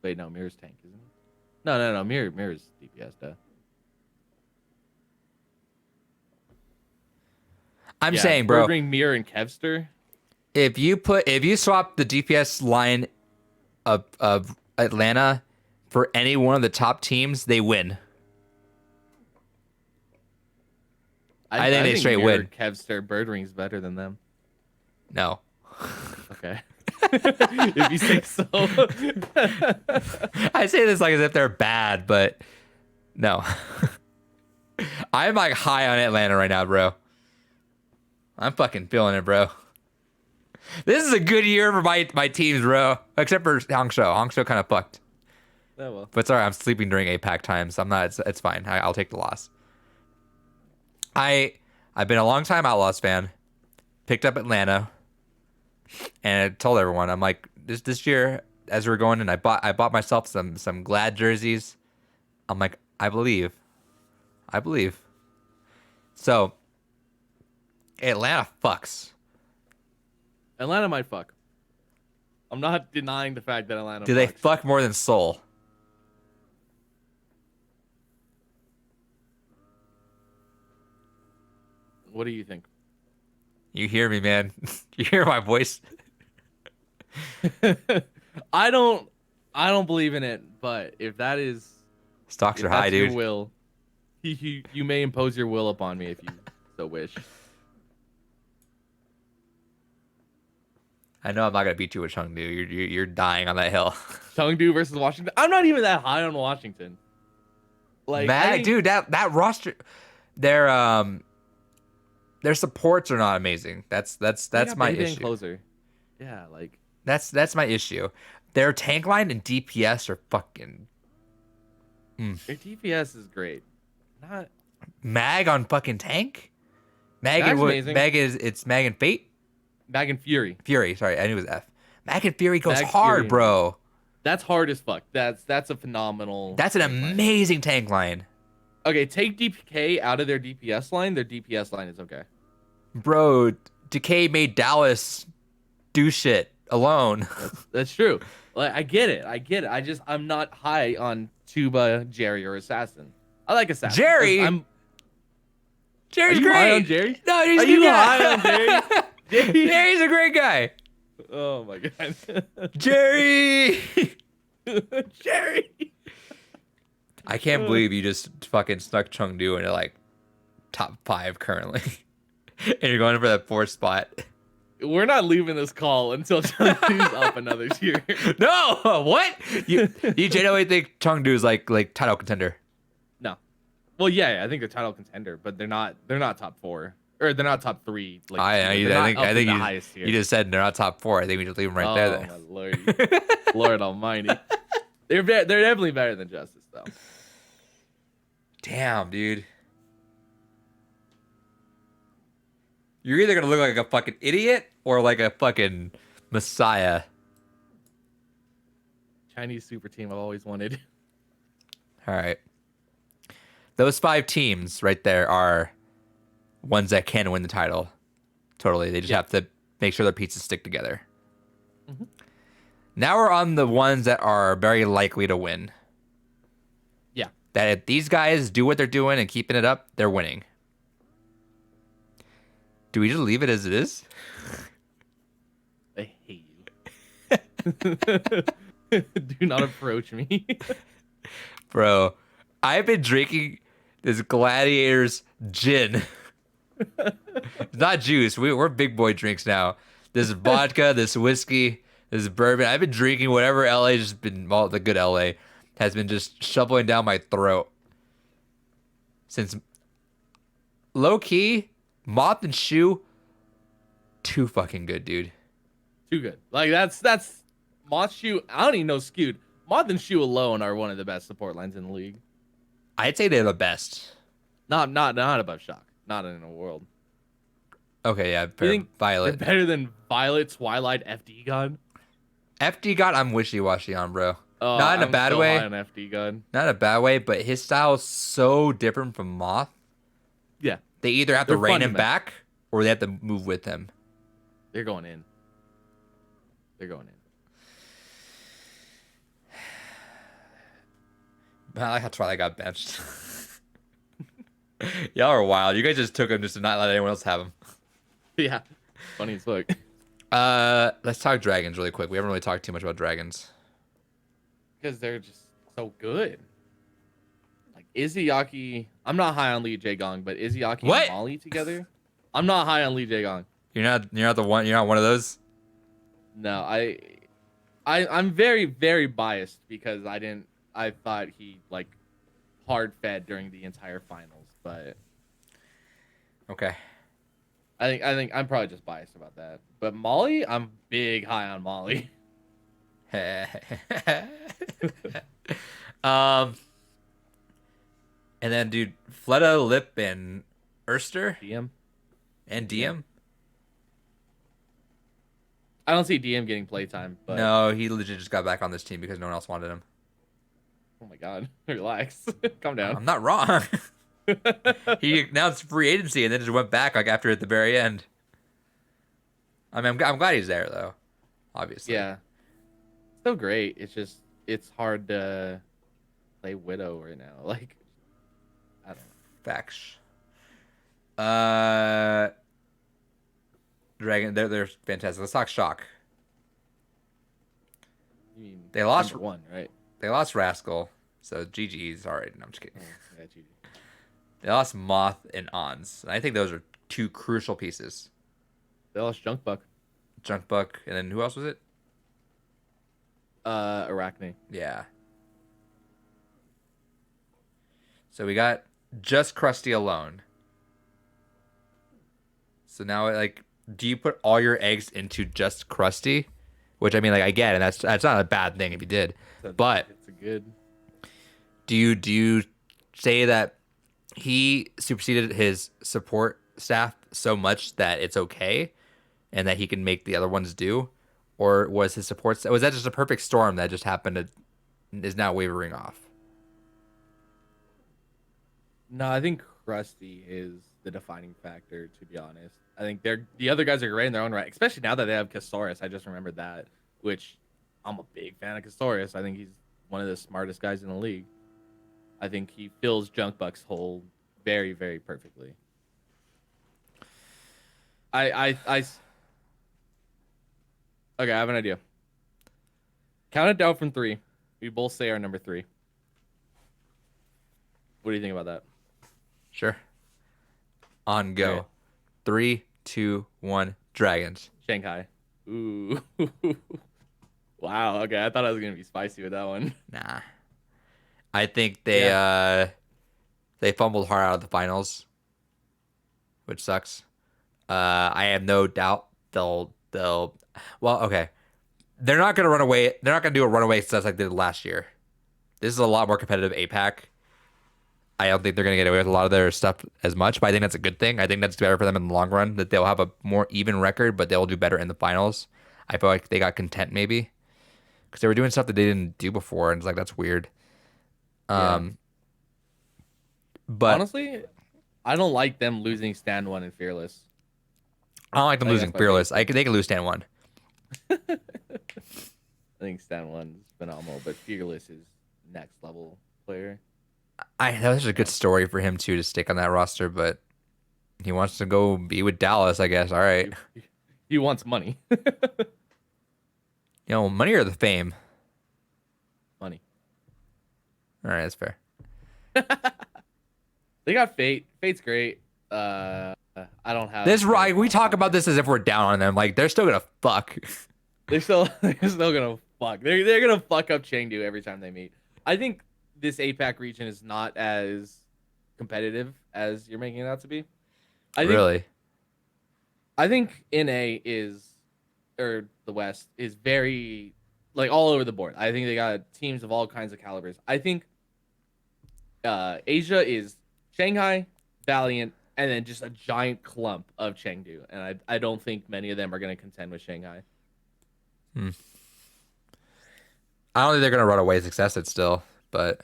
Wait, no, Mirror's tank, isn't it? No. Mirror's DPS, duh. I'm saying, bro. Birdring, Mirror, and Kevster. If you swap the DPS line of Atlanta for any one of the top teams, they win. I think they straight Mirror, win. Kevster, Birdring's better than them. No. Okay. If you say so. I say this like as if they're bad, but no. I'm like high on Atlanta right now, bro. I'm fucking feeling it, bro. This is a good year for my teams, bro. Except for Hangzhou. Hangzhou kind of fucked. Oh well. But sorry, I'm sleeping during APAC times. I'm not. It's fine. I'll take the loss. I've been a long time Outlaws fan. Picked up Atlanta, and I told everyone, I'm like, this year as we were going in, I bought myself some Glad jerseys. I'm like, I believe. So Atlanta fucks. Atlanta might fuck. I'm not denying the fact that Atlanta. Do they fuck more than Seoul? What do you think? You hear me, man. You hear my voice. I don't believe in it, but if that is stocks are high, dude. Will You may impose your will upon me if you so wish. I know I'm not gonna beat you with Chengdu. You're dying on that hill. Chengdu versus Washington. I'm not even that high on Washington. Like I Mag, think dude, that roster, their their supports are not amazing. they That's got my Bebe and issue. closer. Yeah, like That's my issue. Their tank line and DPS are fucking their DPS is great. Not Mag on fucking tank. Mag and Mag's what? amazing. Mag is it's Mag and Fate. Mag and Fury. Fury. Sorry, I knew it was F. Mag and Fury goes Mag Fury hard, and Mag. bro. That's hard as fuck. That's a phenomenal That's an tank line. amazing tank line, Okay, take DPK out of their DPS line. Their DPS line is okay. bro. Decay made Dallas do shit alone. That's true. Like I get it. I get it. I'm not high on Tuba, Jerry, or Assassin. I like Assassin. Jerry? I'm. Jerry's Are you great. high on Jerry? No, he's Are a you good high guy. on Jerry? Jerry? Jerry's a great guy. Oh my god. Jerry. Jerry. I can't believe you just fucking snuck Chengdu into like top 5 currently, and you're going for that 4th spot. We're not leaving this call until Chengdu's up another tier. No, what? You genuinely think Chengdu is like title contender? No. Well, yeah, I think they're title contender, but they're not. They're not top 4 or they're not top 3. Like I think the highest tier. you just said they're not top 4. I think we just leave them right there. Oh Then. my lordy, Lord Almighty. They're definitely better than Justice though. Damn, dude. You're either gonna look like a fucking idiot or like a fucking messiah. Chinese super team I've always wanted. All right. Those 5 teams right there are ones that can win the title. Totally. They just have to make sure their pieces stick together. Mm-hmm. Now we're on the ones that are very likely to win. Yeah. That if these guys do what they're doing and keeping it up, they're winning. Do we just leave it as it is? I hate you. Do not approach me. Bro, I've been drinking this Gladiator's gin. It's not juice. We're big boy drinks now. This vodka, this whiskey, this bourbon. I've been drinking whatever LA just been, well, the good LA has been just shoveling down my throat. Since low key, Moth and Shoe, too fucking good, dude. Too good. Like that's Moth Shoe. I don't even know skewed. Moth and Shoe alone are one of the best support lines in the league. I'd say they're the best. Not above Shock. Not in the world. Okay, yeah, You fair. think Violet. they're better than Violet, Twilight, FD God? FD God, I'm wishy-washy on, bro. Oh, Not in a I'm bad so way. high on FD God. Not in a bad way, but his style is so different from Moth. Yeah, They either have to They're rein fun to him match. back or they have to move with him. they're going in. They're going in. Man, I like how Twilight got benched. Y'all are wild. You guys just took him just to not let anyone else have him. Yeah, funny as fuck. Let's talk dragons really quick. We haven't really talked too much about dragons. Because they're just so good. Like Izayaki, I'm not high on Lee Jae-gong, but Izayaki What? and Molly together, I'm not high on Lee Jae-gong. You're not the one. You're not one of those. No, I'm very very biased because I thought he like hard fed during the entire finals, but Okay. I think I'm probably just biased about that. But Molly, I'm big high on Molly. And then dude, Fleta, Lip, and Erster DM. and DM. I don't see DM getting playtime, but No, he legit just got back on this team because no one else wanted him. oh my god, relax, calm down. I'm not wrong. He announced free agency and then just went back like after at the very end. I mean, I'm glad he's there though. Obviously. Yeah, so great. It's hard to play Widow right now. Like, I don't know. Facts. Dragon, they're fantastic. Let's talk Shock. You mean They lost- number one, right? They lost Rascal, so GG's alright. No, I'm just kidding. Oh, yeah, GG. They lost Moth and Ons. And I think those are two crucial pieces. They lost Junk Buck. Junkbuck, and then who else was it? Arachne. Yeah. So we got just Krusty alone. So now, like, do you put all your eggs into just Krusty? Which I mean, like, I get, and that's not a bad thing if you did. So But it's a good. do you say that he superseded his support staff so much that it's okay, and that he can make the other ones do, or was his support was that just a perfect storm that just happened to is now wavering off? No, I think Krusty is the defining factor. To be honest, I think the other guys are great in their own right, especially now that they have Casaurus. I just remembered that, which I'm a big fan of Casaurus. I think he's one of the smartest guys in the league. I think he fills Junkbuck's hole very, very perfectly. I okay. I have an idea. Count it down from three. We both say our number three. What do you think about that? Sure. On go. Okay. 3, 2, 1. Dragons. Shanghai. Ooh. Wow. Okay. I thought I was gonna be spicy with that one. Nah. I think Yeah. they fumbled hard out of the finals, which sucks. I have no doubt they'll well, okay. They're not gonna run away. They're not gonna do a runaway success like they did last year. This is a lot more competitive APAC. I don't think they're gonna get away with a lot of their stuff as much, but I think that's a good thing. I think that's better for them in the long run. That they'll have a more even record, but they'll do better in the finals. I feel like they got content maybe because they were doing stuff that they didn't do before, and it's like that's weird. Yeah. Um, but Honestly, I don't like them losing stand one and fearless. I don't like them I think losing that's my biggest fearless. thing. They can lose stand one. I think stand one's phenomenal, but fearless is next level player. That was a Yeah. good story for him too to stick on that roster, but he wants to go be with Dallas, I guess. All right. He wants money. Money or the fame? Money. All right, that's fair. They got Fate. Fate's great. I don't have This many right, we thoughts talk on about it. this as if we're down on them. Like they're still gonna fuck. They're still gonna fuck. They're gonna fuck up Chengdu every time they meet. I think this APAC region is not as competitive as you're making it out to be. I think Really? I think NA is or the West is very like all over the board. I think they got teams of all kinds of calibers. I think Asia is Shanghai, Valiant, and then just a giant clump of Chengdu. And I don't think many of them are going to contend with Shanghai. Hmm. I don't think they're gonna run away success it still, but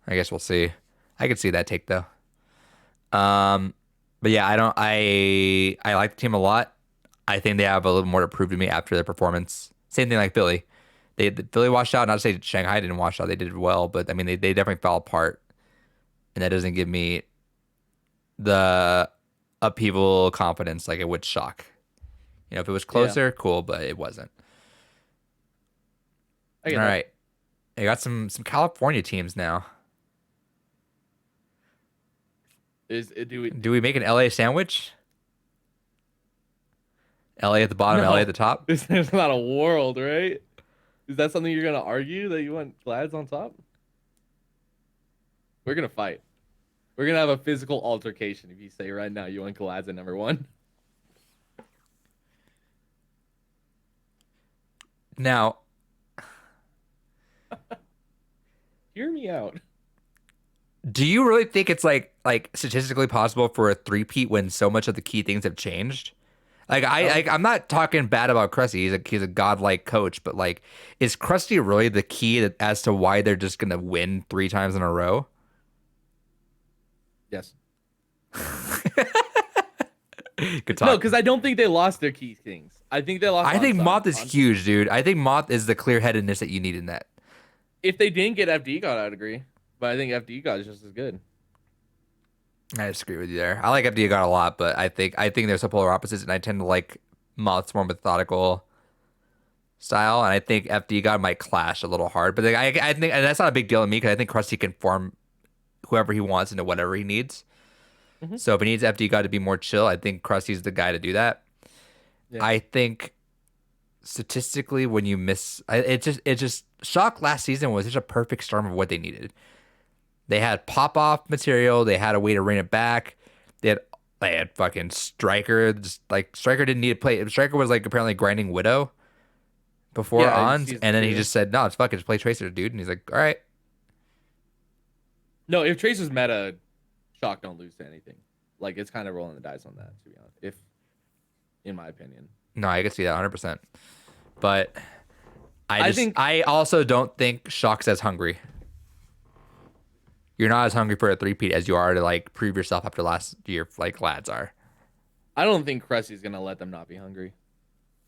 I guess we'll see. I could see that take though. Um, but yeah, I don't. I like the team a lot. I think they have a little more to prove to me after their performance. Same thing like Philly. Philly washed out. Not to say Shanghai didn't wash out. They did well, but I mean they definitely fell apart, and that doesn't give me the upheaval confidence like it would shock. If it was Yeah, closer, cool, but it wasn't. I All get that. right, I got some California teams now. Do we? Do we make an LA sandwich? LA at the bottom, LA at No, the top. there's not a world, right? Is that something you're gonna argue that you want Glads on top? We're gonna fight. We're gonna have a physical altercation if you say right now you want Glads at number one. Now, Hear me out. do you really think it's like statistically possible for a three-peat when so much of the key things have changed? Like I don't. I'm not talking bad about Krusty. He's a godlike coach, but like, is Krusty really the key as to why they're just gonna win 3 times in a row? Yes. Good No, talk. because I don't think they lost their key things. I think they lost I think Moth is on huge, dude. I think Moth is the clear-headedness that you need in that. if they didn't get FD God, I'd agree. But I think FD God is just as good. I disagree with you there. I like FD God a lot, but I think there's some polar opposites, and I tend to like Moth's more methodical style, and I think FD God might clash a little hard. But like, I think, and that's not a big deal to me because I think Krusty can form whoever he wants into whatever he needs. Hmm. So if he needs FD God to be more chill, I think Krusty's the guy to do that. Yeah. I think statistically, when you miss, it just Shock last season was just a perfect storm of what they needed. They had pop off material. They had a way to rein it back. They had fucking Striker. Just like Striker didn't need to play. Striker was like apparently grinding Widow before Yeah, in Ons, season and then he two. just said, "No, it's fuck it, just play Tracer, dude." And he's like, "All right." No, if Tracer's meta, Shock don't lose to anything. Like it's kind of rolling the dice on that, to be honest. If, in my opinion, No, I can see that 100%. But I think I also don't think Shock's as hungry. You're not as hungry for a three-peat as you are to like prove yourself after last year, like lads are. I don't think Krusty's gonna let them not be hungry.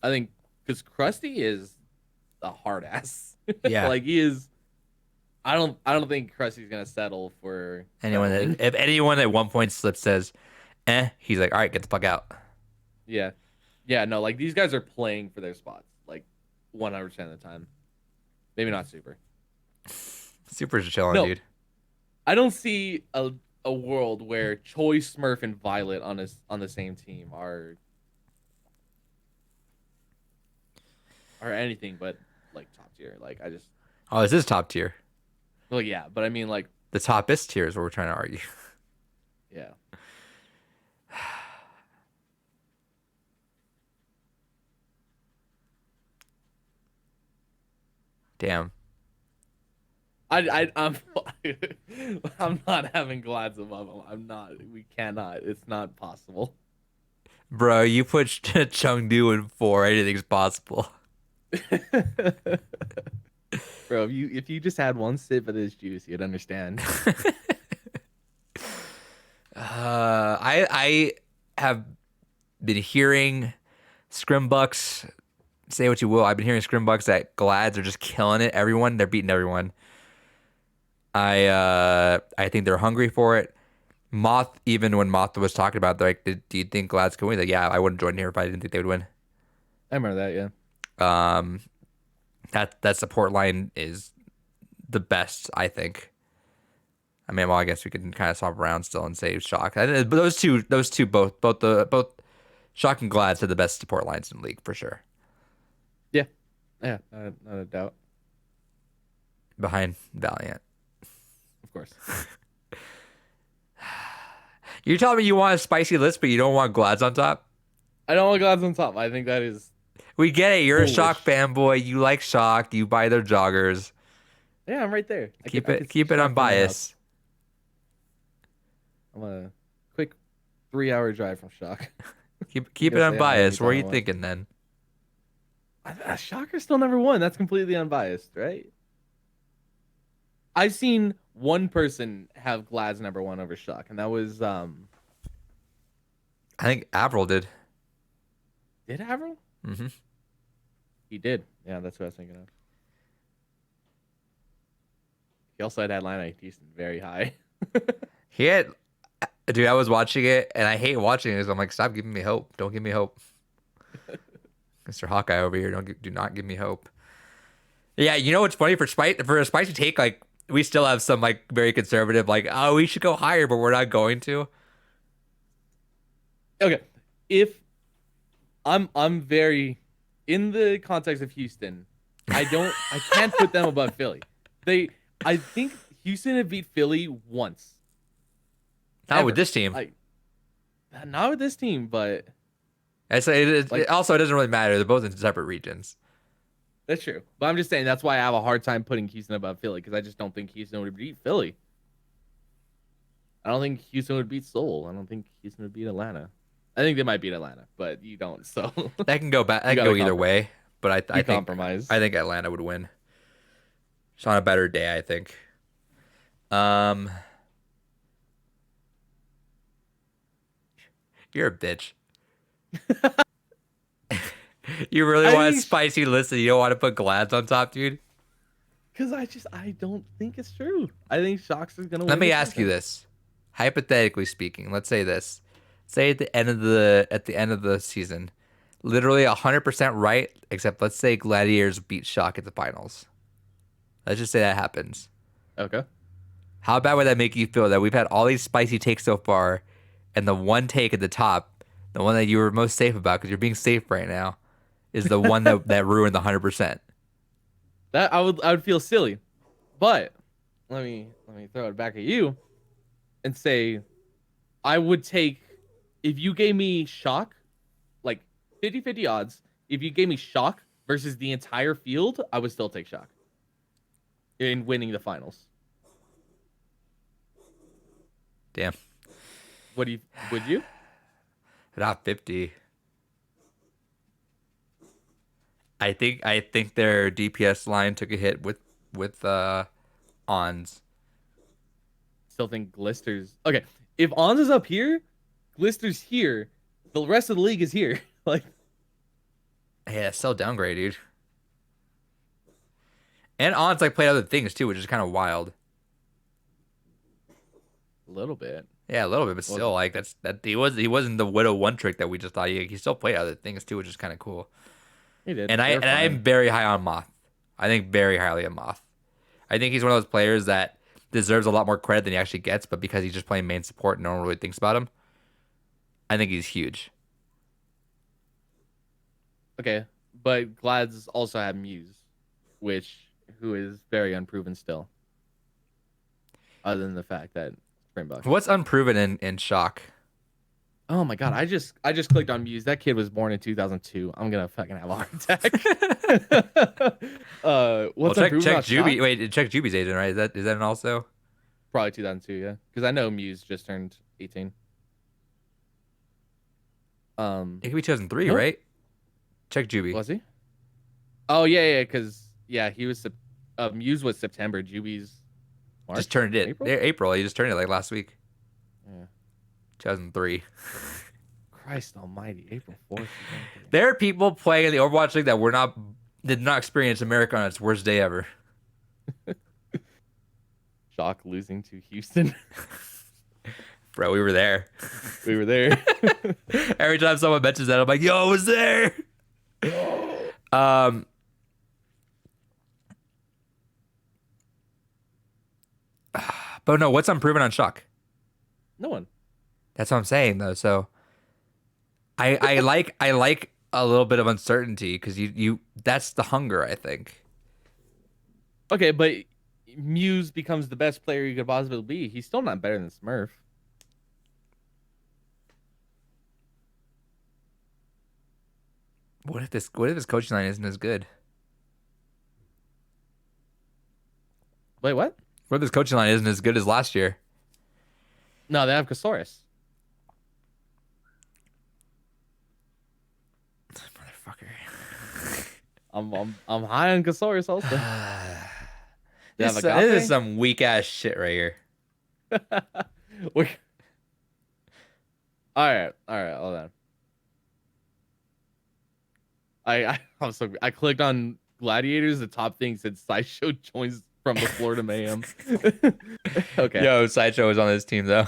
I think because Krusty is a hard ass. Yeah. Like he is. I don't think Krusty's gonna settle for Anyone settling. that if anyone at one point slips says, he's like, all right, get the fuck out. Yeah, yeah. No, like these guys are playing for their spots, like 100% of the time. Maybe not super. Super's chilling, No, dude. I don't see a world where Choi, Smurf, and Violet on the same team are anything but like top tier. Like I just Oh, this is top tier. well yeah, but I mean like The toppest tier is what we're trying to argue. yeah. Damn. I'm I'm not having glads above him. I'm not. We cannot. It's not possible. Bro, you put Chengdu in four, anything's possible. Bro, if you just had one sip of this juice, you'd understand. I have been hearing Scrimbucks, say what you will. I've been hearing Scrimbucks that Glads are just killing it. Everyone, they're beating everyone. I think they're hungry for it. Moth, even when Moth was talking about, they're like, do you think Glads can win? Like, yeah, I wouldn't join here if I didn't think they would win. I remember that. Yeah. Um, that support line is the best, I think. I mean, well, I guess we can kind of swap around still and say Shock. But those two, both Shock and Glads are the best support lines in the league for sure. Yeah. Yeah. Not a doubt. Behind Valiant. Of course. You're telling me you want a spicy list, but you don't want Glads on top? I don't want gods on top. I think that is We get it. You're a Shock foolish. fanboy. You like Shock. You buy their joggers. Yeah, I'm right there. I could see Keep it Shock from my house. unbiased. I'm a quick 3 hour drive from Shock. Keep Go it say hi unbiased. What anytime are I you want. thinking then? Shocker's still number one. That's completely unbiased, right? I've seen one person have Glad's number one over Shock, and that was I think Avril did. did Avril? Hmm. He did. Yeah, that's what I was thinking of. He also had Atlanta Houston very high. He had, dude. I was watching it, and I hate watching it. So I'm like, stop giving me hope. Don't give me hope, Mr. Hawkeye over here. Do not give me hope. Yeah, you know what's funny for a spicy take? Like we still have some like very conservative, like oh we should go higher, but we're not going to. Okay, if I'm very in the context of Houston, I can't put them above Philly. I think Houston have beat Philly once. Not with Ever. this team. Like not with this team, but It like also it doesn't really matter. They're both in separate regions. that's true. But I'm just saying that's why I have a hard time putting Houston above Philly because I just don't think Houston would beat Philly. I don't think Houston would beat Seoul. I don't think Houston would beat Atlanta. I think they might beat Atlanta, but you don't. So That can go back. That you can got to go either way. But you compromise. I think Atlanta would win. Just on a better day, I think. Um, you're a bitch. You really I want a think spicy list and you don't want to put Glads on top, dude? because I don't think it's true. I think Shox is gonna Let win me the ask you contest. this. Hypothetically speaking, let's say this. Say at the end of the season, literally 100% right, except let's say Gladiators beat Shock at the finals. Let's just say that happens. Okay. How bad would that make you feel that we've had all these spicy takes so far, and the one take at the top, the one that you were most safe about because you're being safe right now, is the one that ruined the 100%? That I would feel silly. But let me throw it back at you and say I would take if you gave me shock, like 50-50 odds, if you gave me shock versus the entire field, I would still take shock in winning the finals. Damn. What do you would you? Not 50. I think their DPS line took a hit with Ons. Still think Glister's okay. If Ons is up here, Glister's here, the rest of the league is here. Like Yeah, it's still downgrade, dude. And Ons like played other things too, which is kind of wild. a little bit. Yeah, a little bit, but Well, still, like he wasn't the Widow one trick that we just thought. He still played other things too, which is kind of cool. he did. And I They're and I'm fine. very high on Moth. I think very highly of Moth. I think he's one of those players that deserves a lot more credit than he actually gets, but because he's just playing main support, no one really thinks about him. I think he's huge. Okay, but Glad's also had Muse, who is very unproven still. Other than the fact that Springbuck. What's unproven in Shock? Oh my god, I just clicked on Muse. That kid was born in 2002. I'm gonna fucking have a heart attack. Well, What's check unproven check about Juby. Shock? Wait, check Juby's agent, right? Is that an also? Probably 2002, yeah. Because I know Muse just turned 18. It could be 2003, No, right? Check Juby. was he? Oh yeah, yeah. Because yeah, he was. Muse was September. Juby's Just March, turned it. April. April. He just turned it like last week. Yeah. 2003. Christ Almighty, April 4th. There are people playing in the Overwatch League that did not experience America on its worst day ever. Shock losing to Houston. Bro, we were there. We were there. Every time someone mentions that, I'm like, yo, I was there. Um, but no, what's unproven on Shock? No one. That's what I'm saying though. So I like a little bit of uncertainty because you that's the hunger, I think. Okay, but Muse becomes the best player you could possibly be. He's still not better than Smurf. What if this coaching line isn't as good? Wait, what? What if this coaching line isn't as good as last year? No, they have Casaurus. Motherfucker. I'm high on Casaurus also. They have This Agape? is some weak ass shit right here. We're- all right, hold on. I clicked on Gladiators. The top thing said Sideshow joins from the Florida Mayhem. Okay. Yo, Sideshow was on this team though.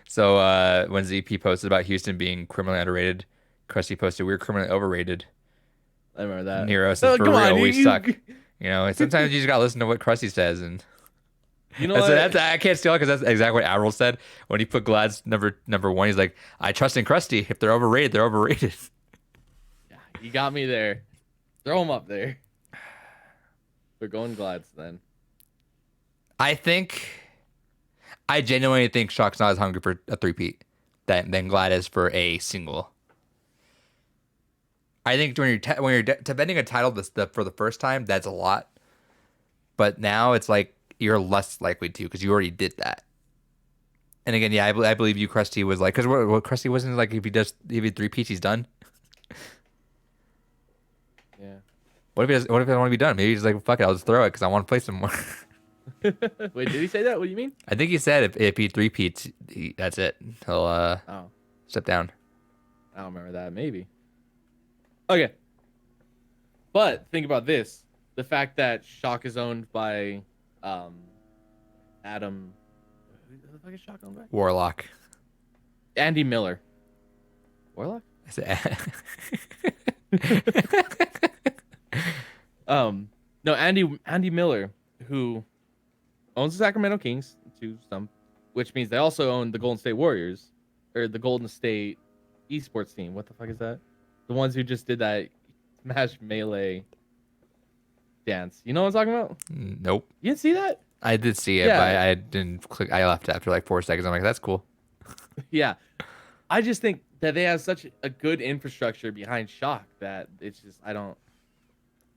So when ZP posted about Houston being criminally underrated, Krusty posted we were criminally overrated. I remember that. Nero says for come real, on, we suck. You know, and sometimes you just gotta listen to what Krusty says, and You know what? I can't steal it because that's exactly what Avril said when he put Glad's number one. He's like, I trust in Krusty. If they're overrated, they're overrated. Yeah, you got me there. Throw him up there. We're going Glads then. I genuinely think Shock's not as hungry for a three-peat than Glad is for a single. I think when you're defending a title for the first time, that's a lot. But now it's like you're less likely to because you already did that. And again, yeah, I believe you, Krusty, was like because what Krusty wasn't like if he did three peats, he's done. Yeah. What if he don't want to be done? Maybe he's like fuck it, I'll just throw it because I want to play some more. Wait, did he say that? What do you mean? I think he said if he three peats, that's it. He'll Oh, step down. I don't remember that. Maybe. Okay. But think about this: the fact that Shock is owned by Adam. Who the fuck is Shock owned by? Warlock. Andy Miller. Warlock? I said, Um, no, Andy Miller, who owns the Sacramento Kings to some, which means they also own the Golden State Warriors or the Golden State esports team. What the fuck is that? The ones who just did that Smash Melee dance. You know what I'm talking about? nope. You didn't see that? I did see it, but Yeah, I didn't click. I left after like 4 seconds. I'm like, that's cool. yeah. I just think that they have such a good infrastructure behind Shock that it's just I don't.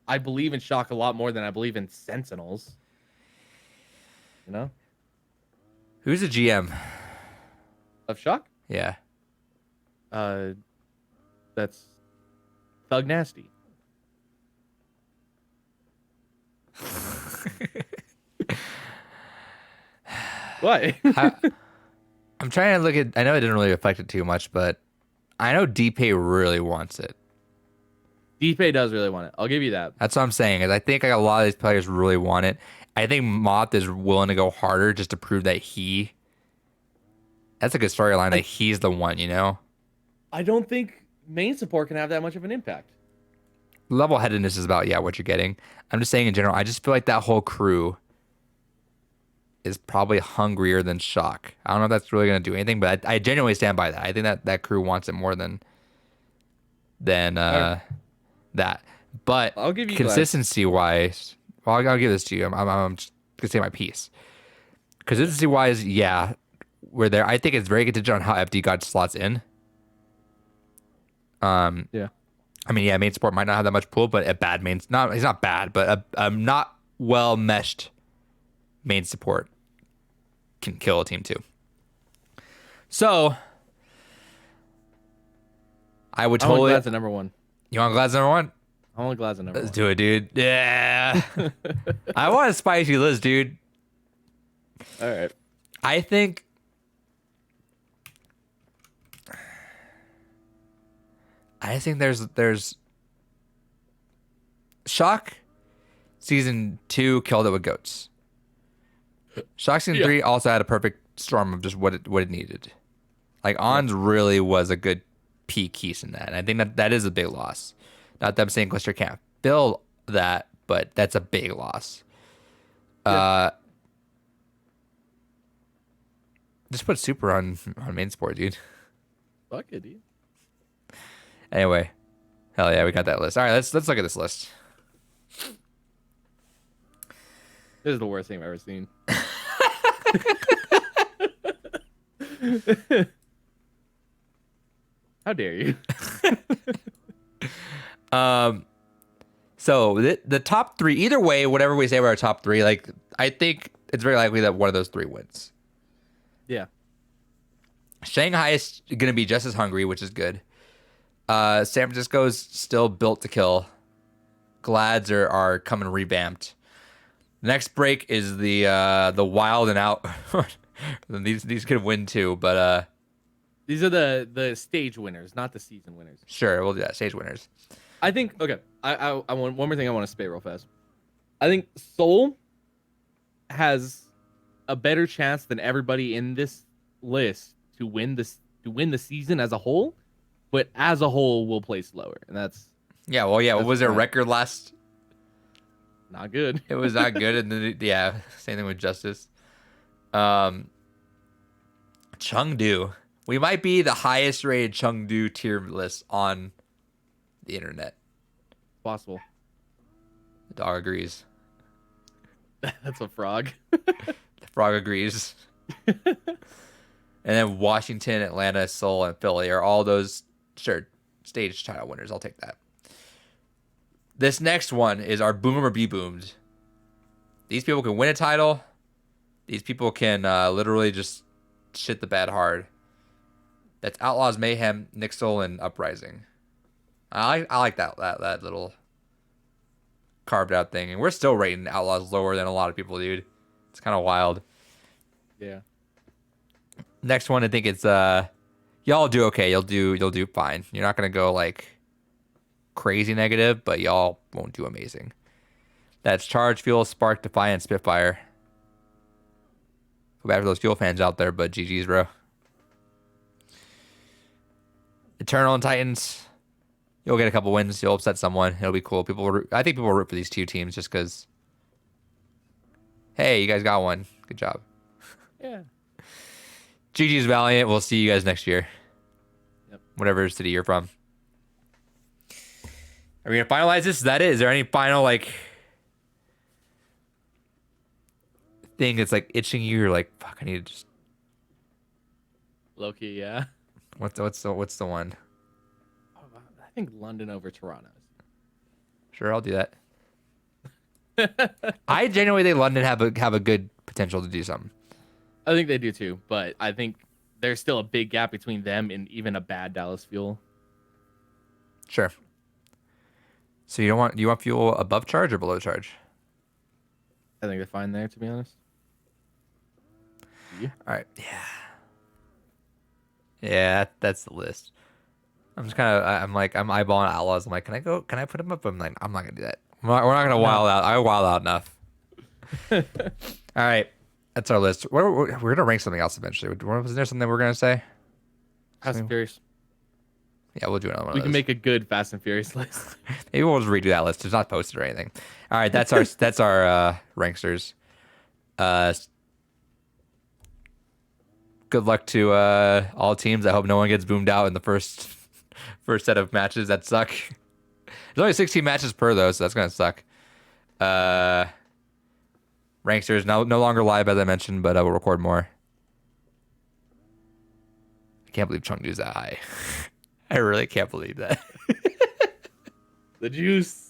I believe in Shock a lot more than I believe in Sentinels. You know, Who's the GM? of Shock. Yeah. Uh, that's Thug Nasty. What? I, I'm trying to look at. I know it didn't really affect it too much, but I know DPay really wants it. DPay does really want it. I'll give you that. That's what I'm saying. Is I think like a lot of these players really want it. I think Moth is willing to go harder just to prove that he. That's a good storyline that he's the one. You know, I don't think main support can have that much of an impact. level-headedness is about what you're getting. I'm just saying in general. I just feel like that whole crew is probably hungrier than Shock. I don't know if that's really gonna do anything, but I genuinely stand by that. I think that crew wants it more than Alright, that. But I'll give you that. consistency wise, well, I'll give this to you. I'm just gonna say my piece. Consistency wise, yeah, we're there. I think it's very contingent on how FD God slots in. Yeah. I mean, yeah, main support might not have that much pull, but a bad main, not he's not bad, but a not well meshed main support can kill a team too. So I would I want totally. Glad's at number one. You want Glad's number one? I want Glad's at number Let's one. do it, dude. Yeah. I want a spicy list, dude. All right. I think there's Shock season 2 killed it with goats. Shock season Yeah. 3 also had a perfect storm of just what it needed. Like Ons really was a good peak piece in that. And I think that is a big loss. Not that I'm saying Glister can't fill that, but that's a big loss. Yeah. Just put Super on main support, dude. Fuck it, dude. Anyway, hell yeah, we got that list. All right, let's look at this list. This is the worst thing I've ever seen. How dare you? So the top 3, either way, whatever we say about our top 3, like I think it's very likely that one of those 3 wins. Yeah. Shanghai is going to be just as hungry, which is good. San Francisco's still built to kill. Glads are coming revamped. The next break is the wild and out. these could win too, but These are the stage winners, not the season winners. sure, we'll do that. Stage winners. I think okay. I want one more thing I want to spit real fast. I think Seoul has a better chance than everybody in this list to win the season as a whole, but as a whole will place lower, and that's Yeah, well, yeah. What That's was their fine. record last? not good. It was not good, and then yeah, same thing with Justice. Chengdu. We might be the highest rated Chengdu tier list on the internet. Possible. The dog agrees. That's a frog. The frog agrees. And then Washington, Atlanta, Seoul, and Philly are all those sure stage title winners. I'll take that. This next one is our boom or be boomed. These people can win a title. These people can literally just shit the bed hard. That's Outlaws, Mayhem, Nixel, and Uprising. I like that little carved out thing, and we're still rating Outlaws lower than a lot of people, dude. It's kind of wild. Yeah. Next one, I think it's y'all do okay. You'll do fine. You're not gonna go like crazy negative, but y'all won't do amazing. That's Charge, Fuel, Spark, Defiant, Spitfire. Feel bad for those Fuel fans out there, but GG's, bro. Eternal and Titans. You'll get a couple wins. You'll upset someone. It'll be cool. I think people will root for these two teams just because. Hey, you guys got one. Good job. Yeah. GG's Valiant. We'll see you guys next year. Yep. Whatever city you're from. Are we gonna finalize this? Is that it? Is there any final like thing that's like itching you? You're like, fuck, I need to just. Low-key, yeah. What's the one? Oh, I think London over Toronto. Sure, I'll do that. I genuinely think London have a good potential to do something. I think they do too, but I think there's still a big gap between them and even a bad Dallas Fuel. Sure. So do you want fuel above charge or below charge? I think they're fine there, to be honest. Yeah. All right. Yeah. Yeah, that's the list. I'm just kind of I'm eyeballing Outlaws. I'm like, can I put them up? I'm like, I'm not gonna do that. We're not gonna wild out. I wild out enough. All right, that's our list. We're gonna rank something else eventually. Was there something we're gonna say? Fast and Furious. Yeah, we'll do another one. We of can those. make a good Fast and Furious list. Maybe we'll just redo that list. It's not posted or anything. All right, that's our ranksters. Good luck to all teams. I hope no one gets boomed out in the first set of matches that suck. There's only 16 matches per though, so that's gonna suck. Ranksters no longer live as I mentioned, but we'll record more. I can't believe Chengdu's that high. I really can't believe that. The juice.